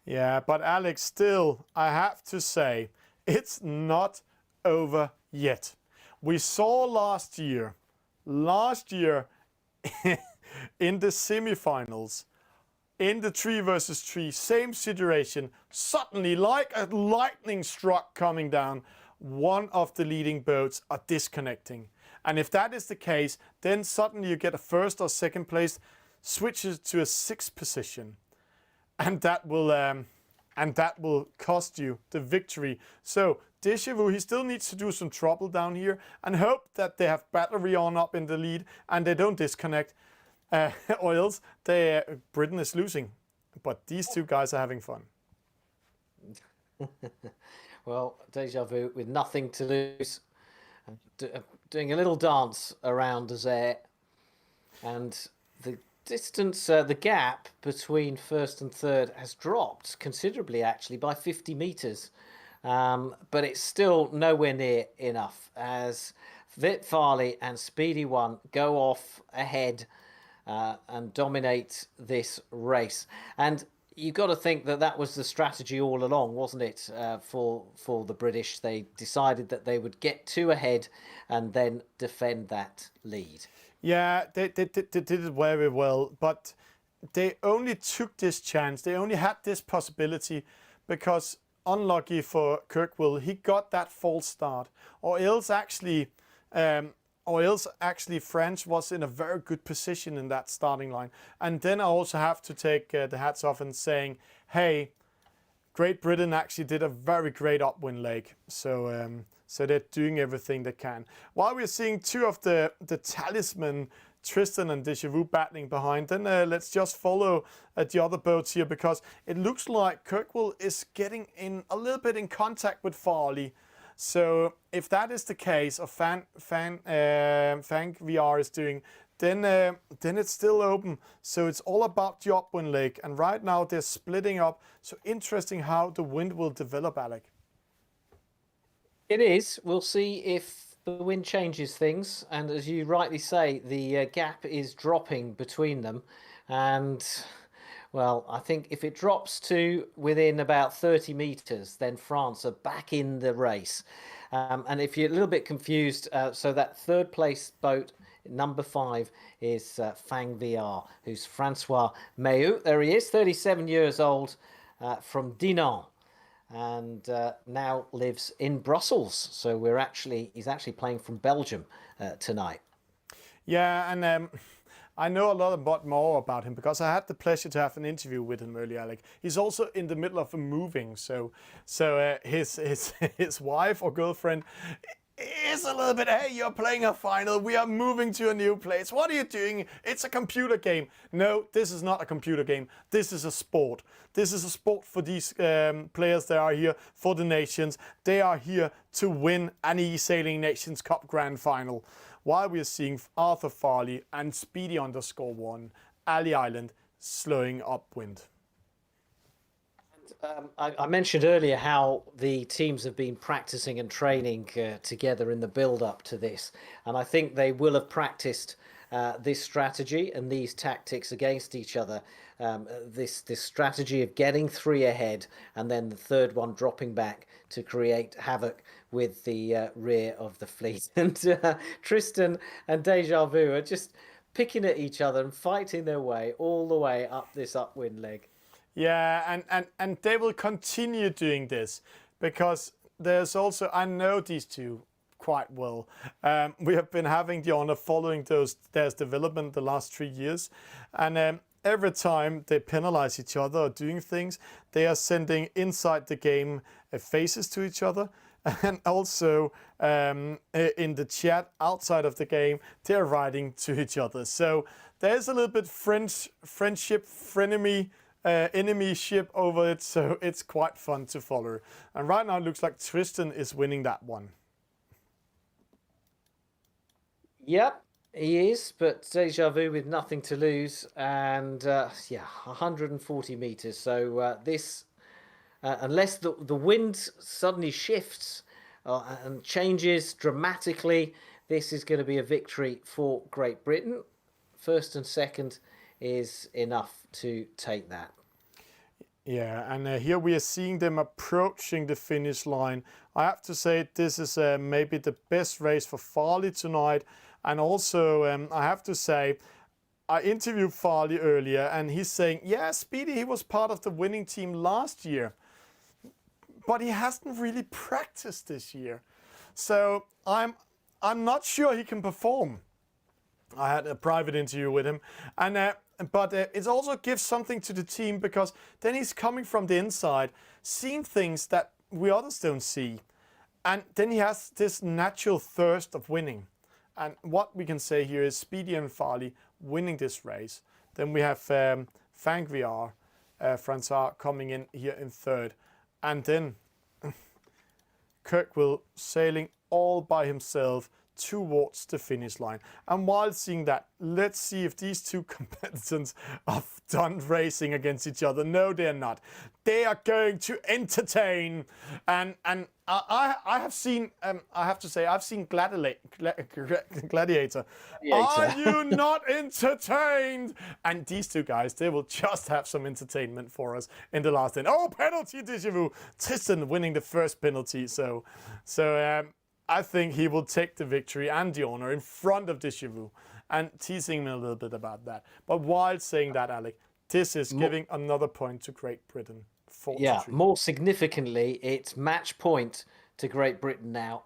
Yeah, but Alex, still, I have to say, it's not over yet. We saw last year in the semifinals, in the 3 versus 3, same situation, suddenly like a lightning struck coming down, one of the leading boats are disconnecting. And if that is the case, then suddenly you get a first or second place, switches to a 6th position. And that will cost you the victory. So Déjà Vu, he still needs to do some trouble down here and hope that they have battery on up in the lead and they don't disconnect, or else Britain is losing. But these 2 guys are having fun. Well, Déjà Vu with nothing to lose, doing a little dance around Azir, and the distance, the gap between first and third has dropped considerably, actually, by 50 meters. But it's still nowhere near enough as Vit Farley and Speedy One go off ahead and dominate this race. And you've got to think that that was the strategy all along, wasn't it, for the British? They decided that they would get 2 ahead and then defend that lead. Yeah, they did it very well, but they only took this chance. They only had this possibility because unlucky for Kirkwell. He got that false start, or else actually French was in a very good position in that starting line. And then I also have to take the hats off and saying, hey, Great Britain actually did a very great upwind leg. So so they're doing everything they can. While we're seeing two of the talisman, Tristan and Deja Vu, battling behind, then let's just follow the other boats here, because it looks like Kirkwell is getting in a little bit in contact with Farley. So if that is the case, or Fang VR is doing, then it's still open. So it's all about the upwind leg, and right now they're splitting up. So interesting how the wind will develop, Alec. It is. We'll see if the wind changes things, and as you rightly say, the gap is dropping between them, and well, I think if it drops to within about 30 meters, then France are back in the race. And if you're a little bit confused, so that third place boat, number 5, is Fang VR, who's Francois Mahut. There he is, 37 years old, from Dinan, and now lives in Brussels. So he's actually playing from Belgium tonight. Yeah, and I know a lot more about him because I had the pleasure to have an interview with him earlier, Alec. He's also in the middle of moving, so his wife or girlfriend is a little bit, hey, you're playing a final, we are moving to a new place, what are you doing? It's a computer game. No, this is not a computer game. This is a sport. This is a sport for these players that are here for the nations. They are here to win an eSailing Nations Cup Grand Final. While we're seeing Arthur Farley and Speedy_1, Ali Island, slowing upwind. I mentioned earlier how the teams have been practicing and training together in the build-up to this, and I think they will have practiced this strategy and these tactics against each other. This strategy of getting 3 ahead and then the third one dropping back to create havoc with the rear of the fleet. And Tristan and Deja Vu are just picking at each other and fighting their way all the way up this upwind leg. Yeah, and they will continue doing this, because there's also, I know these two quite well. We have been having the honor following their development the last 3 years, and every time they penalize each other or doing things, they are sending inside the game faces to each other, and also in the chat outside of the game, they're writing to each other. So there's a little bit friendship, frenemy, enemy ship over it, so it's quite fun to follow. And right now it looks like Tristan is winning that one. Yep, he is, but Deja Vu with nothing to lose, and yeah, 140 meters. So this, unless the wind suddenly shifts and changes dramatically, this is going to be a victory for Great Britain. First and second is enough to take that. Yeah, and here we are seeing them approaching the finish line. I have to say this is maybe the best race for Farley tonight. And also, I have to say, I interviewed Farley earlier, and he's saying, yeah, Speedy, he was part of the winning team last year, but he hasn't really practiced this year. So I'm not sure he can perform. I had a private interview with him, and but it also gives something to the team, because then he's coming from the inside, seeing things that we others don't see, and then he has this natural thirst of winning. And what we can say here is Speedy and Farley winning this race. Then we have Fang VR, Francois coming in here in third, and then Kirkwell sailing all by himself towards the finish line. And while seeing that, let's see if these two competitors are done racing against each other. No, they're not. They are going to entertain. And I have seen, I have to say, I've seen Gladiator. Are you not entertained? And these two guys, they will just have some entertainment for us in the last end. Oh, penalty, Deja Vu. Tristan winning the first penalty. So I think he will take the victory and the honor in front of Deja Vu, and teasing me a little bit about that. But while saying that, Alec, this is giving another point to Great Britain. Yeah, more significantly, it's match point to Great Britain now.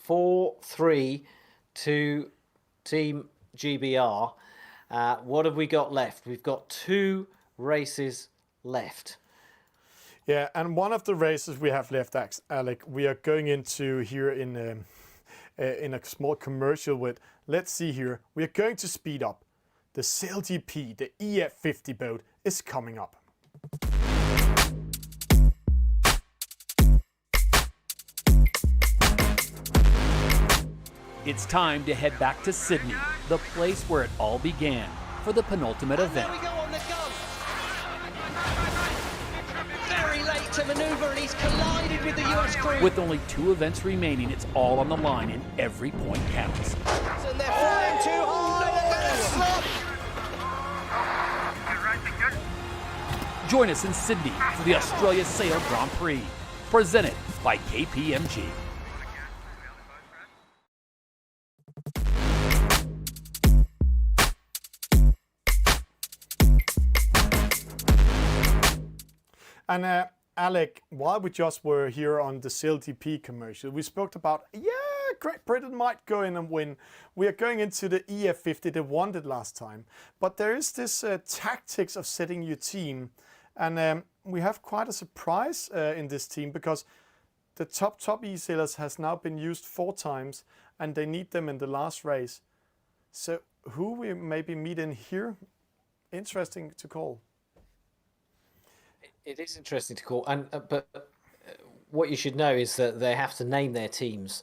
4-3 to Team GBR. What have we got left? We've got 2 races left. Yeah, and one of the races we have left, Alec, we are going into here in a small commercial with, let's see here, we are going to speed up. The SailGP, the EF50 boat, is coming up. It's time to head back to Sydney, the place where it all began, for the penultimate event. There we go on the gun. Very late to manoeuvre and he's collided with the US crew. With only 2 events remaining, it's all on the line and every point counts. And they're flying too high. Join us in Sydney for the Australia Sail Grand Prix, presented by KPMG. And Alec, while we just were here on the SailGP commercial, we spoke about, Great Britain might go in and win. We are going into the EF50, they won it last time. But there is this tactics of setting your team. And we have quite a surprise in this team, because the top e-sailors has now been used 4 times and they need them in the last race. So who we maybe meet in here, interesting to call. It is interesting to call, and but what you should know is that they have to name their teams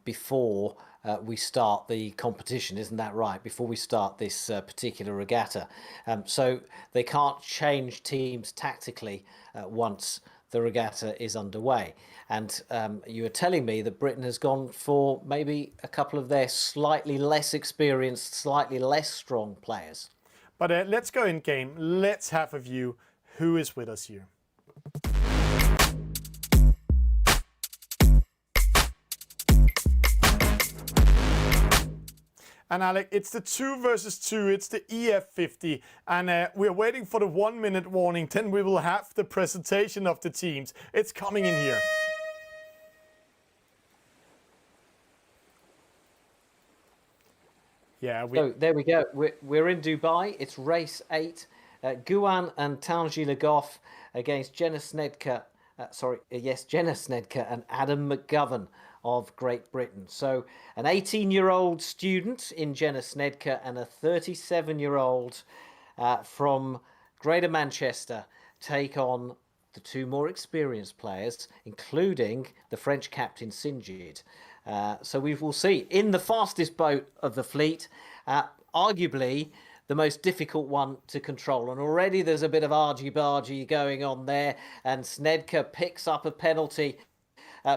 before we start the competition, isn't that right? Before we start this particular regatta, so they can't change teams tactically once the regatta is underway. And you were telling me that Britain has gone for maybe a couple of their slightly less experienced, slightly less strong players. But let's go in game. Let's have a view. Who is with us here? And Alec, it's the 2 versus 2, it's the EF50, and we're waiting for the 1-minute warning, then we will have the presentation of the teams. It's coming in here. Yeah, so there we go. We're in Dubai. It's race 8. Guan and Tanji Legoff against Jenna Snedker and Adam McGovern of Great Britain. So an 18-year-old student in Jenna Snedker and a 37-year-old from Greater Manchester take on the 2 more experienced players, including the French captain Sinjid. So we will see in the fastest boat of the fleet, arguably the most difficult one to control. And already there's a bit of argy-bargy going on there, and Snedker picks up a penalty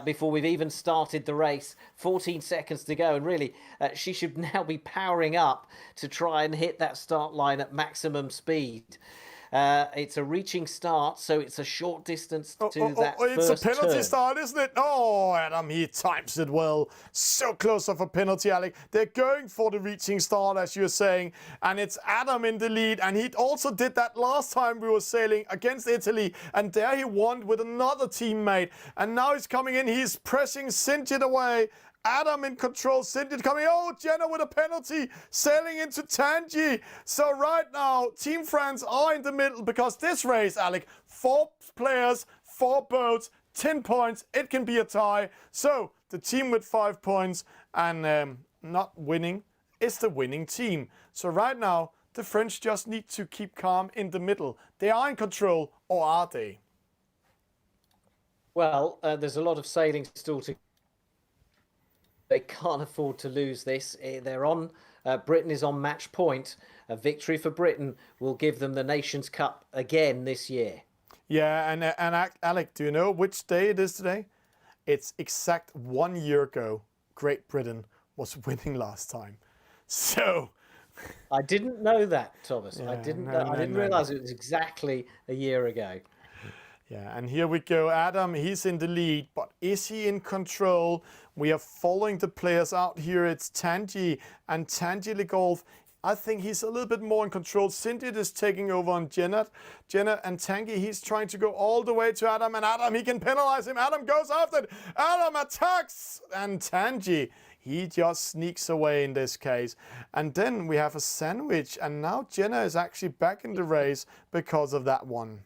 before we've even started the race. 14 seconds to go, and really she should now be powering up to try and hit that start line at maximum speed. It's a reaching start, so it's a short distance to that it's first a penalty turn. start, isn't it? Oh, Adam, he times it well. So close of a penalty, Alec. They're going for the reaching start, as you're saying, and it's Adam in the lead, and he also did that last time we were sailing against Italy, and there he won with another teammate, and now he's coming in, he's pressing Sinjid away. Adam in control, Sinjid coming, oh, Jenna with a penalty, sailing into Tanji. So right now, Team France are in the middle, because this race, Alec, 4 players, 4 boats, 10 points, it can be a tie. So the team with 5 points and not winning is the winning team. So right now, the French just need to keep calm in the middle. They are in control, or are they? Well, there's a lot of sailing still to. They can't afford to lose this. They're on. Britain is on match point. A victory for Britain will give them the Nations Cup again this year. Yeah, and Alec, do you know which day it is today? It's exact 1 year ago. Great Britain was winning last time. So I didn't know that, Thomas. Yeah, I didn't no. realise it was exactly a year ago. Yeah, and here we go. Adam, he's in the lead, but is he in control? We are following the players out here. It's Tanji and Tanji Legolf. I think he's a little bit more in control. Sindit is taking over on Jenna. Jenna and Tanguy, he's trying to go all the way to Adam. And Adam, he can penalize him. Adam goes after it. Adam attacks. And Tanguy, he just sneaks away in this case. And then we have a sandwich. And now Jenna is actually back in the race because of that one.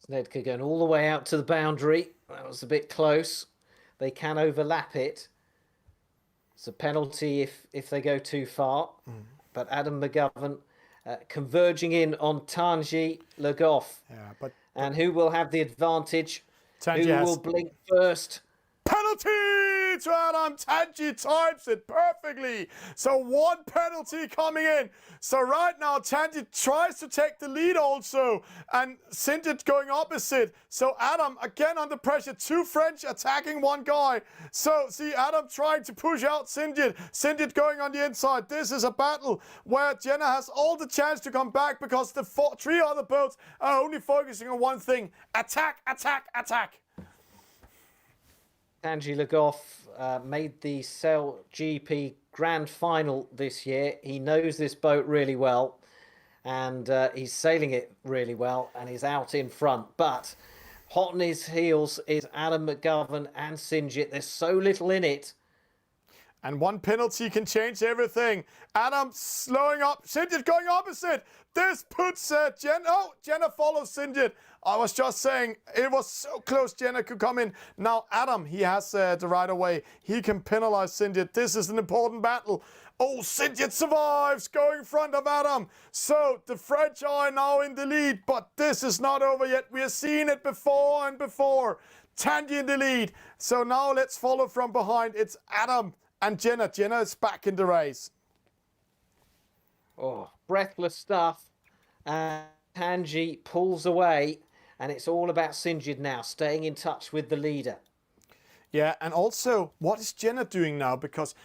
Snedka going all the way out to the boundary. That was a bit close. They can overlap it. It's a penalty if they go too far. But Adam McGovern converging in on Tanguy Le Goff. Yeah, but and who will have the advantage? Tanguy who will blink first? Penalty to Adam. Tanguy times it perfectly. So one penalty coming in. So right now Tanguy tries to take the lead also. And Sindit going opposite. So Adam again under pressure. Two French attacking one guy. So see Adam trying to push out Sindit. Sindit going on the inside. This is a battle where Jenna has all the chance to come back because the three other boats are only focusing on one thing. Attack, attack, attack. Tanguy Le Goff made the Sail GP Grand Final this year. He knows this boat really well, and he's sailing it really well, and he's out in front. But hot on his heels is Adam McGovern and Sindit. There's so little in it. And one penalty can change everything. Adam slowing up. Sindit going opposite. This puts Jenna. Oh, Jenna follows Sindit. I was just saying, it was so close Jenna could come in. Now Adam, he has the right away. He can penalize Sindit. This is an important battle. Oh, Sindit survives, going in front of Adam. So the French are now in the lead, but this is not over yet. We have seen it before and before. Tanguy in the lead. So now let's follow from behind. It's Adam and Jenna. Jenna is back in the race. Oh, breathless stuff. Tanguy pulls away, and it's all about Sindit now, staying in touch with the leader. Yeah, and also, what is Jenna doing now? Because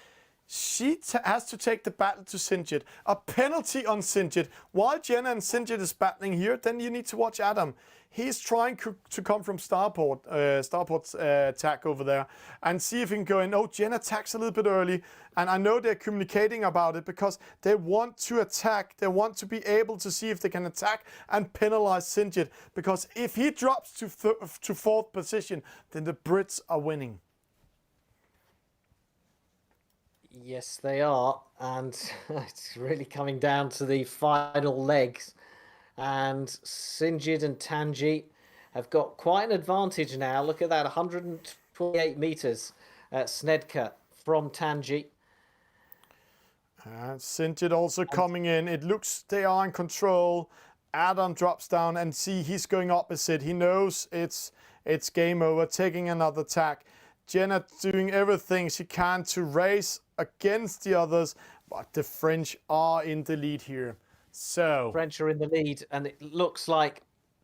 she has to take the battle to Sindit. A penalty on Sindit. While Jenna and Sindit is battling here, then you need to watch Adam. He's trying to come from starport's attack over there and see if he can go in. Oh, Jenna attacks a little bit early. And I know they're communicating about it because they want to attack. They want to be able to see if they can attack and penalize Sindit. Because if he drops to fourth position, then the Brits are winning. Yes, they are. And it's really coming down to the final legs. And Sindit and Tanguy have got quite an advantage now. Look at that, 128 metres Snedka from Tanguy. And Sindit also coming in. It looks they are in control. Adam drops down and see he's going opposite. He knows it's game over, taking another tack. Jenna doing everything she can to race against the others, but the French are in the lead here. So French are in the lead, and it looks like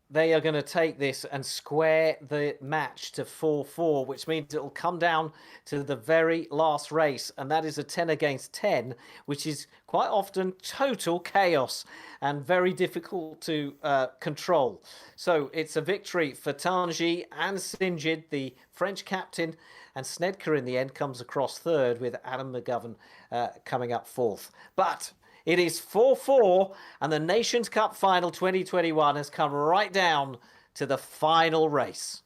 they are going to take this and square the match to 4-4, which means it will come down to the very last race, and that is a 10 against 10, which is quite often total chaos and very difficult to control. So it's a victory for Tanguy and Sindit, the French captain, and Snedka in the end comes across third with Adam McGovern coming up fourth. But it is 4-4, and the Nations Cup Final 2021 has come right down to the final race.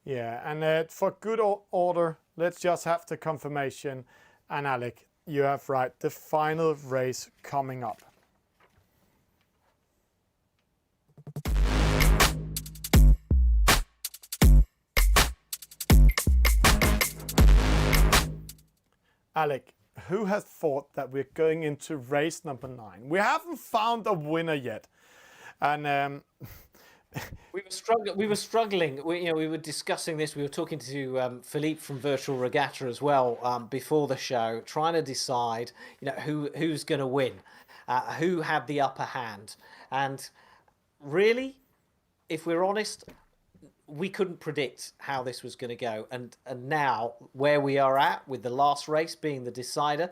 Yeah, and for good order, let's just have the confirmation. And Alec, you have right, the final race coming up. Alec, who has thought that we're going into race number 9? We haven't found a winner yet, and we were struggling. We were discussing this. We were talking to Philippe from Virtual Regatta as well before the show, trying to decide, who's going to win, who had the upper hand, and really, if we're honest, we couldn't predict how this was going to go, and now where we are at with the last race being the decider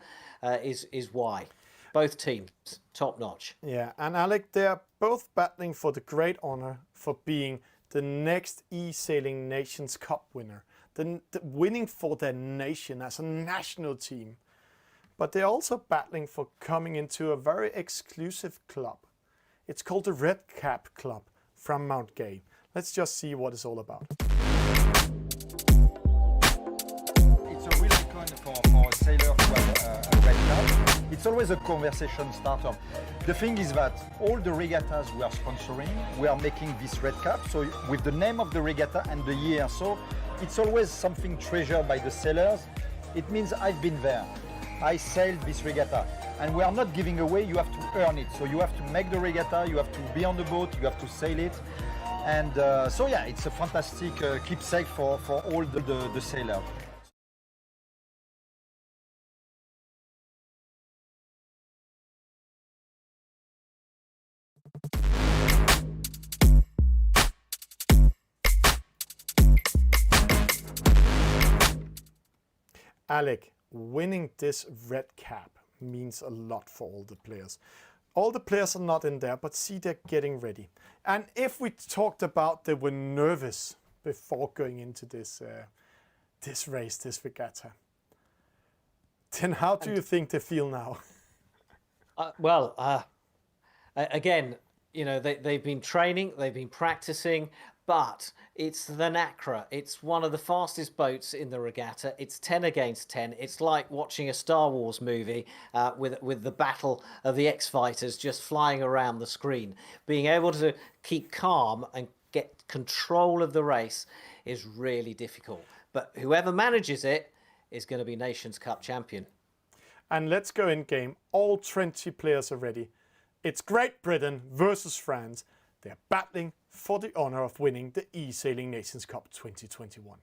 is why. Both teams top notch. Yeah, and Alec, they are both battling for the great honor for being the next eSailing Nations Cup winner, the winning for their nation as a national team. But they're also battling for coming into a very exclusive club. It's called the Red Cap Club from Mount Gay. Let's just see what it's all about. It's a real icon for a sailor to have a red cap. It's always a conversation starter. The thing is that all the regattas we are sponsoring, we are making this red cap, so with the name of the regatta and the year. So it's always something treasured by the sailors. It means I've been there. I sailed this regatta, and we are not giving away, you have to earn it. So you have to make the regatta, you have to be on the boat, you have to sail it. And so yeah, it's a fantastic keepsake for all the sailors. Alec, winning this red cap means a lot for all the players. All the players are not in there, but see, they're getting ready. And if we talked about they were nervous before going into this race, this regatta, then how do you think they feel now? Again, you know, they've been training, they've been practicing, but it's the Nacra. It's one of the fastest boats in the regatta. It's 10 against 10. It's like watching a Star Wars movie with the battle of the X-Fighters just flying around the screen. Being able to keep calm and get control of the race is really difficult. But whoever manages it is going to be Nations Cup champion. And let's go in game. All 20 players are ready. It's Great Britain versus France. They're battling for the honor of winning the eSailing Nations Cup 2021.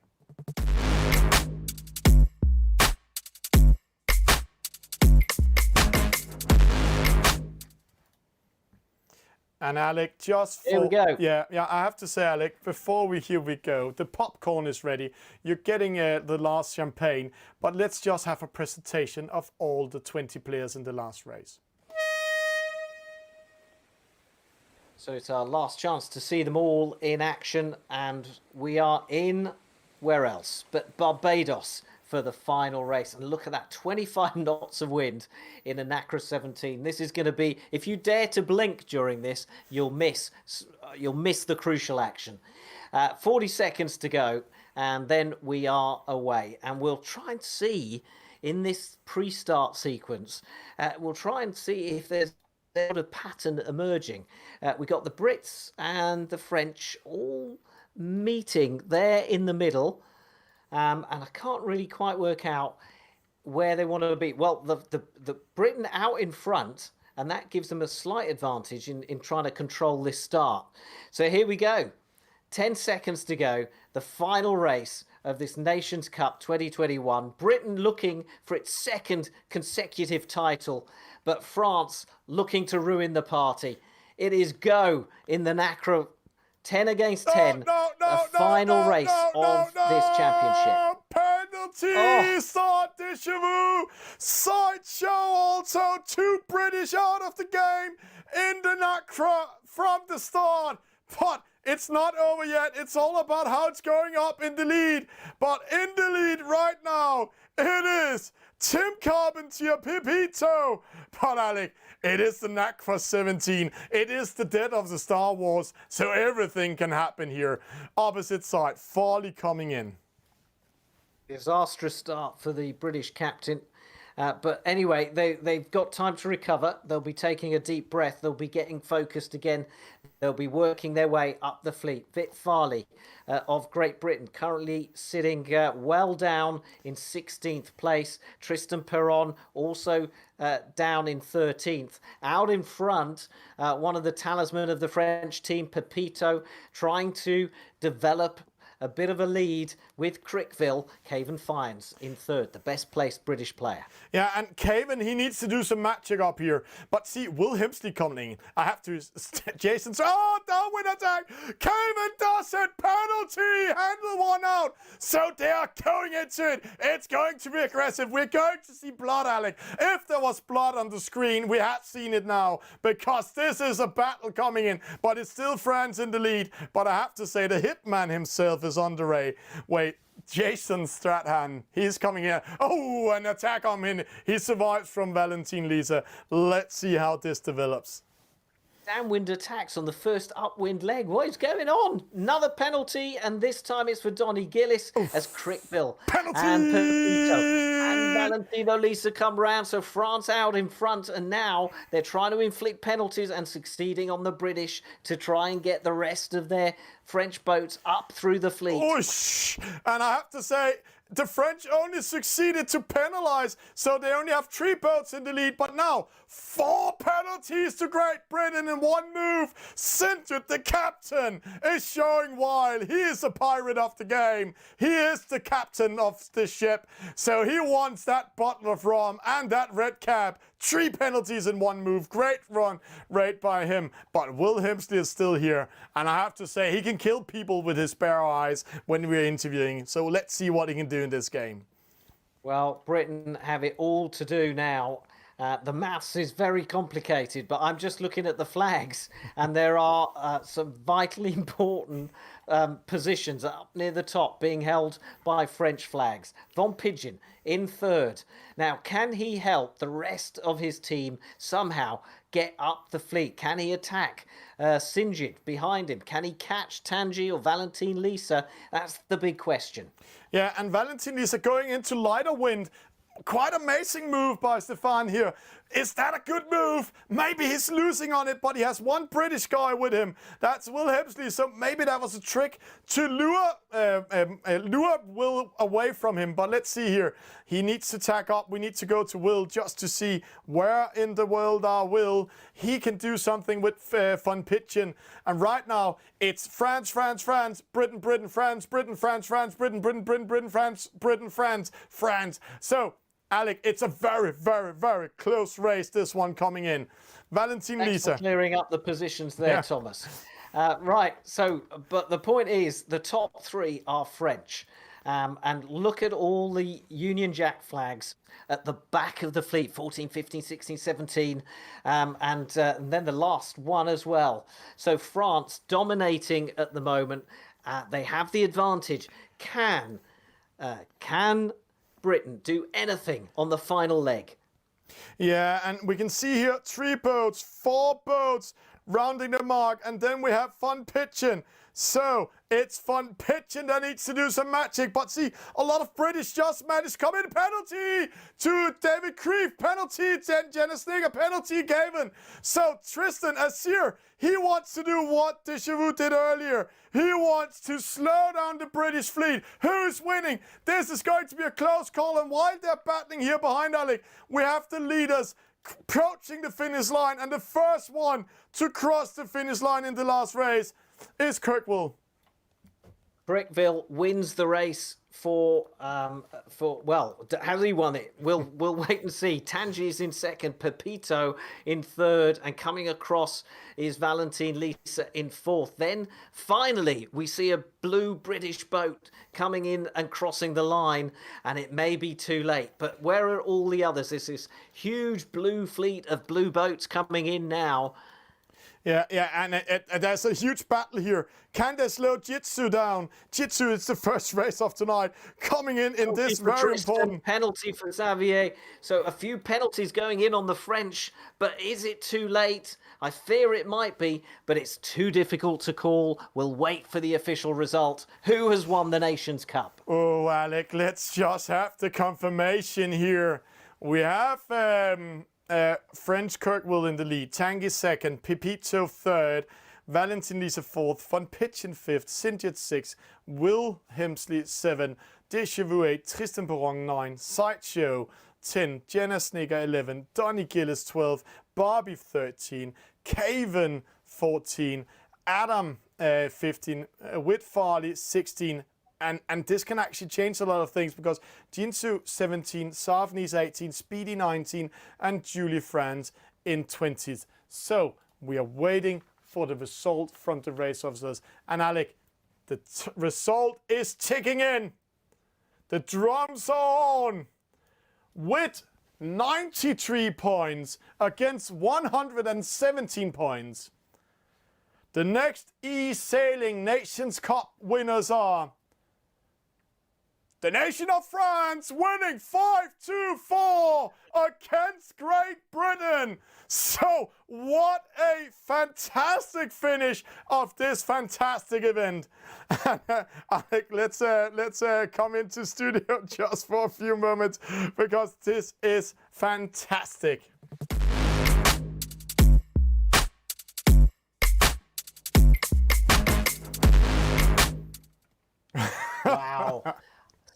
And Alec, just for, here we go. Yeah, I have to say, Alec, here we go. The popcorn is ready. You're getting the last champagne, but let's just have a presentation of all the 20 players in the last race. So it's our last chance to see them all in action, and we are in, where else but Barbados for the final race. And look at that, 25 knots of wind in a Nacra 17. This is going to be, if you dare to blink during this, you'll miss the crucial action. 40 seconds to go, and then we are away. And we'll try and see in this pre-start sequence, we'll try and see if there's a pattern emerging. We got the Brits and the French all meeting there in the middle, and I can't really quite work out where they want to be. Well, the Britain out in front, and that gives them a slight advantage in trying to control this start. So here we go. 10 seconds to go. The final race of this Nations Cup 2021. Britain looking for its second consecutive title, but France looking to ruin the party. It is go in the Nacra 10 against 10, final race of this championship. Penalty! Start de Chevaux! Sideshow also, 2 British out of the game in the Nacra from the start. But it's not over yet. It's all about how it's going up in the lead. But in the lead right now, it is Tim Carpentier, Pepito. But Alec, it is the Nacra 17. It is the death of the Star Wars. So everything can happen here. Opposite side, Farley coming in. Disastrous start for the British captain. But anyway, they've got time to recover. They'll be taking a deep breath. They'll be getting focused again. They'll be working their way up the fleet. Vic Farley of Great Britain currently sitting well down in 16th place. Tristan Perron also down in 13th. Out in front, one of the talisman of the French team, Pepito, trying to develop a bit of a lead with Crickville. Caven finds in third, the best placed British player. Yeah, and Caven, he needs to do some matching up here. But see, Will Hemsley coming in. I have to, Jason's, oh, downwind attack. Caven does it, penalty, handle one out. So they are going into it. It's going to be aggressive. We're going to see blood, Alec. If there was blood on the screen, we had seen it now, because this is a battle coming in. But it's still France in the lead. But I have to say, the hitman himself is on the way. Wait, Jason Strathan, he's coming here. Oh, an attack on him. He survives from Valentin Lisa. Let's see how this develops. Downwind attacks on the first upwind leg. What is going on? Another penalty, and this time it's for Donny Gillis. Oof. As Crickville penalty! And Pepito and Valentino Lisa come round. So France out in front, and now they're trying to inflict penalties and succeeding on the British to try and get the rest of their French boats up through the fleet. Oosh. And I have to say, the French only succeeded to penalize, so they only have 3 boats in the lead. But now, 4 penalties to Great Britain in one move. Sintred, the captain, is showing why. He is the pirate of the game. He is the captain of the ship. So he wants that bottle of rum and that red cap. 3 penalties in one move. Great run rate by him. But Will Hemsley is still here. And I have to say, he can kill people with his bare eyes when we're interviewing. So let's see what he can do in this game. Well, Britain have it all to do now. The maths is very complicated, but I'm just looking at the flags, and there are some vitally important positions up near the top being held by French flags. Von Pigeon in third. Now, can he help the rest of his team somehow get up the fleet? Can he attack Sinjid behind him? Can he catch Tangi or Valentin Lisa? That's the big question. Yeah, and Valentin Lisa going into lighter wind. Quite amazing move by Stefan here. Is that a good move? Maybe he's losing on it, but he has one British guy with him. That's Will Hemsley, so maybe that was a trick to lure Will away from him. But let's see here. He needs to tack up. We need to go to Will just to see where in the world are Will. He can do something with Von Pigeon. And right now, it's France, France, France, Britain, Britain, France, Britain, France, France, Britain, Britain, Britain, Britain, France, Britain, France, France. So, Alec, it's a very, very, very close race, this one coming in. Valentin Lisa. For clearing up the positions there, yeah. Thomas. Right, so, but the point is, the top 3 are French. And look at all the Union Jack flags at the back of the fleet, 14, 15, 16, 17, and then the last one as well. So France dominating at the moment. They have the advantage. Can Britain do anything on the final leg? Yeah, and we can see here 3 boats, 4 boats rounding the mark, and then we have Von Pigeon. So it's Von Pigeon that needs to do some magic. But see, a lot of British just managed come in. Penalty to David Creef. Penalty to Jenna Sneaker. Penalty given. So Tristan Asir, he wants to do what Deschavaux did earlier. He wants to slow down the British fleet. Who's winning? This is going to be a close call. And while they're battling here behind Alec, we have the leaders approaching the finish line. And the first one to cross the finish line in the last race is Crickville. Crickville wins the race for well, has he won it? We'll wait and see. Tangi is in second, Pepito in third, and coming across is Valentin Lisa in fourth. Then finally we see a blue British boat coming in and crossing the line, and it may be too late. But where are all the others? There's this huge blue fleet of blue boats coming in now. Yeah, and there's a huge battle here. Can they slow Jitsu down? Jitsu is the first race of tonight, coming in this very important penalty for Xavier. So a few penalties going in on the French, but is it too late? I fear it might be, but it's too difficult to call. We'll wait for the official result. Who has won the Nations Cup? Oh, Alec, let's just have the confirmation here. We have French Crickville in the lead, Tangi second, Pepito third, Valentin Lisa fourth, Von Pigeon fifth, Sinjid sixth, Will Hemsley 7, Deschavaux 8, Tristan Perron 9, Sideshow 10, Jenna Sneaker 11, Donny Gillis 12, Barbie 13, Caven 14, Adam 15, Whit Farley 16, and this can actually change a lot of things because Jinsu 17, Savnis 18, Speedy 19, and Julie Franz in 20s. So we are waiting for the result from the race officers. And Alec, the result is ticking in. The drums are on with 93 points against 117 points. The next eSailing Nations Cup winners are the nation of France winning 5-4 against Great Britain. So what a fantastic finish of this fantastic event. Alec, let's come into studio just for a few moments because this is fantastic. Wow.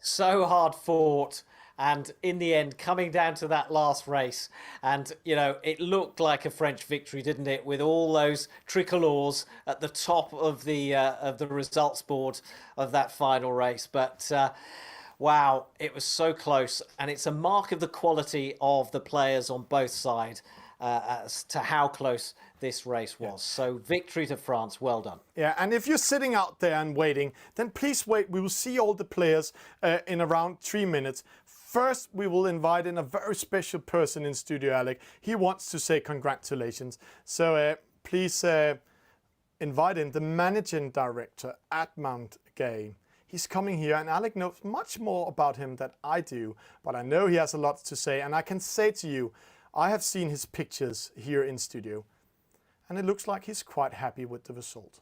So hard fought, and in the end coming down to that last race, and you know, it looked like a French victory, didn't it, with all those tricolores at the top of the results board of that final race. But wow, it was so close, and it's a mark of the quality of the players on both sides as to how close this race was. So victory to France, well done. Yeah, and if you're sitting out there and waiting, then please wait. We will see all the players in around 3 minutes. First, we will invite in a very special person in studio, Alec. He wants to say congratulations. So please invite in the managing director at Mount Gay. He's coming here, and Alec knows much more about him than I do, but I know he has a lot to say, and I can say to you, I have seen his pictures here in studio, and it looks like he's quite happy with the result.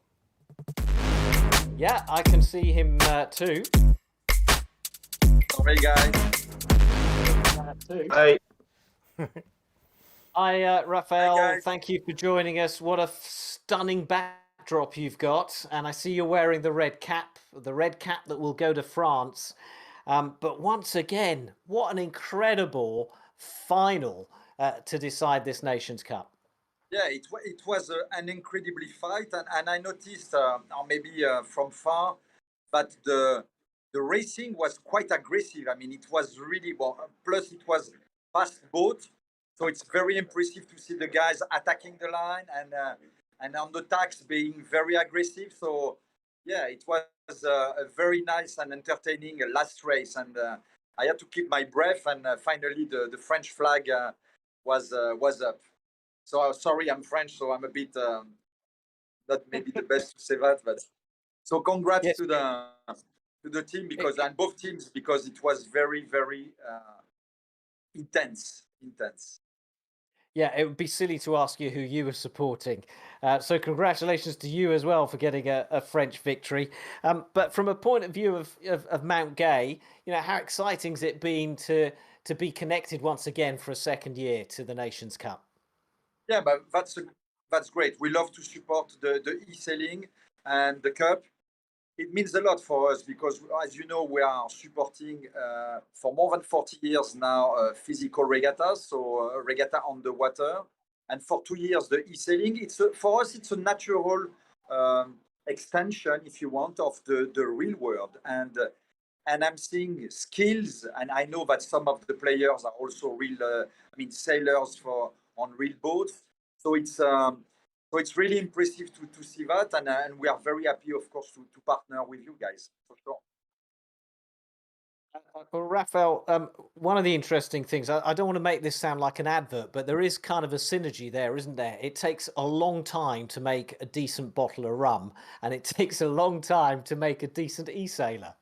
Yeah, I can see him too. Hey guys. Hey. Hi, Raphael. Thank you for joining us. What a stunning backdrop you've got, and I see you're wearing the red cap that will go to France. But once again, what an incredible final to decide this Nations Cup. Yeah, it was an incredibly fight, and I noticed, or maybe from far, but the racing was quite aggressive. I mean, it was really well. Plus, it was fast boat, so it's very impressive to see the guys attacking the line and on the tacks being very aggressive. So yeah, it was a very nice and entertaining last race, and I had to keep my breath. And finally, the French flag was up. So sorry, I'm French, so I'm a bit not maybe the best to say that, but so congrats to the team because and both teams because it was very intense. Yeah, it would be silly to ask you who you were supporting. So congratulations to you as well for getting a French victory. But from a point of view of Mount Gay, you know, how exciting has it been to be connected once again for a second year to the Nations Cup? Yeah, but that's great. We love to support the eSailing and the Cup. It means a lot for us because, as you know, we are supporting for more than 40 years now physical regattas, so regatta on the water, and for 2 years the eSailing. For us, it's a natural extension, if you want, of the real world. And I'm seeing skills, and I know that some of the players are also real, sailors on real boats. So it's really impressive to see that, and we are very happy, of course, to partner with you guys, for sure. Well, Raphael, one of the interesting things, I don't want to make this sound like an advert, but there is kind of a synergy there, isn't there? It takes a long time to make a decent bottle of rum, and it takes a long time to make a decent e-sailer.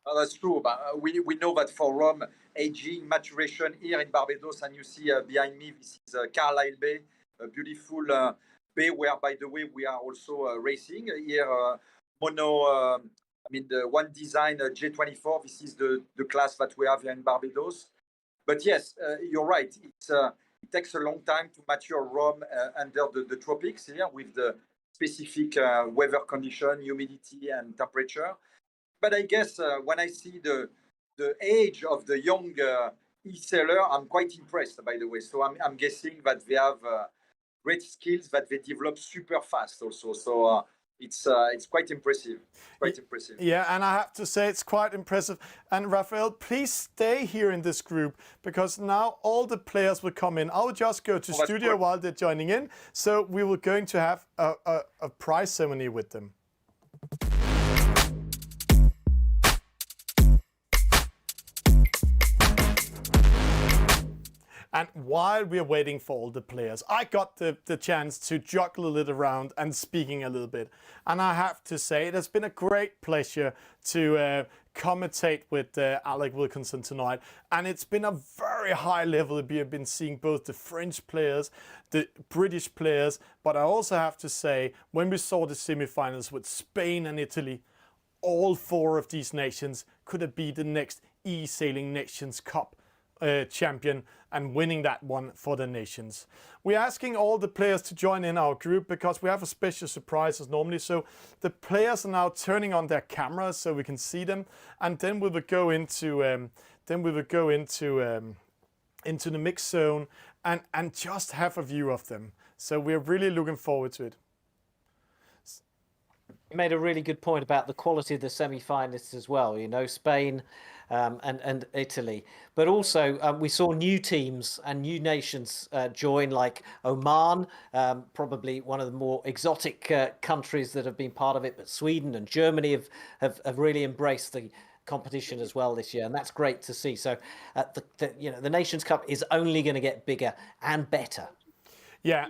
Oh, that's true. But we know that for rum, aging, maturation here in Barbados, and you see behind me, this is Carlisle Bay, a beautiful bay where, by the way, we are also racing here. The one design J24. This is the class that we have here in Barbados. But yes, you're right. It takes a long time to mature rum under the tropics here with the specific weather condition, humidity, and temperature. But I guess when I see the age of the young e-sailor, I'm quite impressed, by the way. So I'm guessing that they have great skills that they develop super fast also. So it's quite impressive. Quite impressive. Yeah, and I have to say it's quite impressive. And Raphael, please stay here in this group because now all the players will come in. I'll just go to studio while they're joining in. So we were going to have a prize ceremony with them. And while we're waiting for all the players, I got the chance to juggle it around and speaking a little bit. And I have to say, it has been a great pleasure to commentate with Alec Wilkinson tonight. And it's been a very high level. We have been seeing both the French players, the British players. But I also have to say, when we saw the semifinals with Spain and Italy, all four of these nations could have been the next eSailing Nations Cup champion and winning that one for the nations. We're asking all the players to join in our group because we have a special surprise as normally. So the players are now turning on their cameras so we can see them, and then we will go into into the mix zone and just have a view of them. So we're really looking forward to it. You made a really good point about the quality of the semi-finalists as well. You know, Spain and Italy, but also we saw new teams and new nations join, like Oman, probably one of the more exotic countries that have been part of it. But Sweden and Germany have really embraced the competition as well this year, and that's great to see. So the Nations Cup is only going to get bigger and better. Yeah.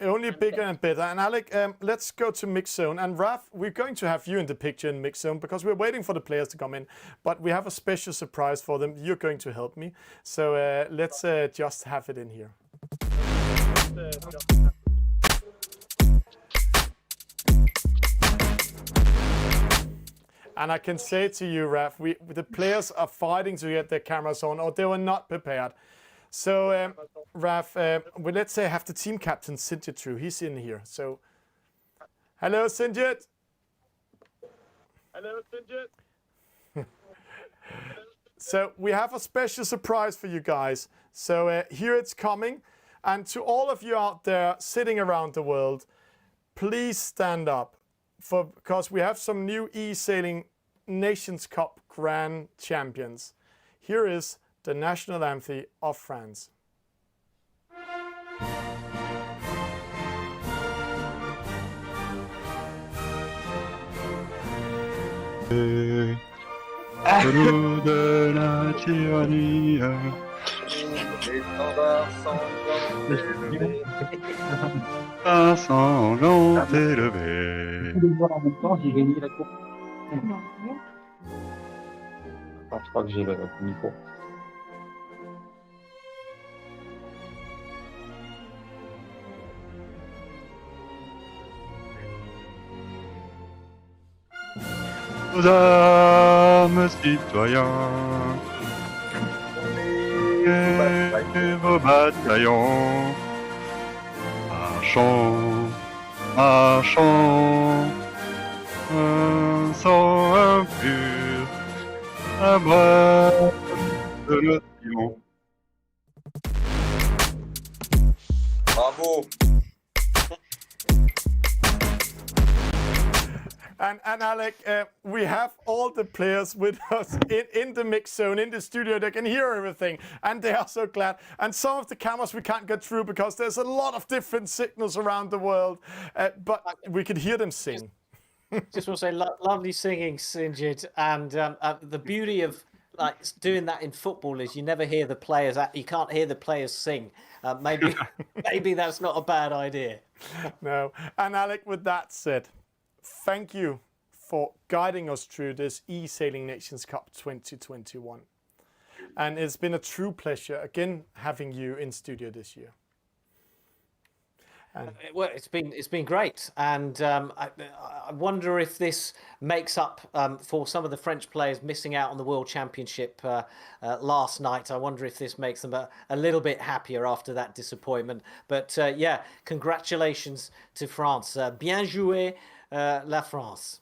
Only bigger and better. And Alec, let's go to mix zone. And Raf, we're going to have you in the picture in mix zone because we're waiting for the players to come in. But we have a special surprise for them. You're going to help me. So let's just have it in here. And I can say to you, Raf, the players are fighting to get their cameras on, or they were not prepared. So, Raf, well, let's say I have the team captain, Sinjit True. He's in here. So, hello, Sinjit. Hello, Sinjit. So, we have a special surprise for you guys. So, here it's coming. And to all of you out there sitting around the world, please stand up because we have some new eSailing Nations Cup Grand Champions. Here is the national anthem of France. De la tyrannie. Sanglant élevé. En même temps, j'ai gagné la course. Je crois que j'ai le micro. Aux armes, citoyens, et vos bataillons, marchons, un sang impur, un bras de l'océan. Bravo. And Alec, we have all the players with us in the mix zone, in the studio. They can hear everything, and they are so glad. And some of the cameras we can't get through because there's a lot of different signals around the world, but we could hear them sing. Just want to say, lovely singing, Sinjit, and the beauty of doing that in football is you never hear the players. You can't hear the players sing. Maybe that's not a bad idea. No. And Alec, with that said, thank you for guiding us through this eSailing Nations Cup 2021. And it's been a true pleasure again having you in studio this year. Well, it's been great, and I wonder if this makes up for some of the French players missing out on the World Championship last night. I wonder if this makes them a little bit happier after that disappointment. But yeah, congratulations to France. Bien joué, la France.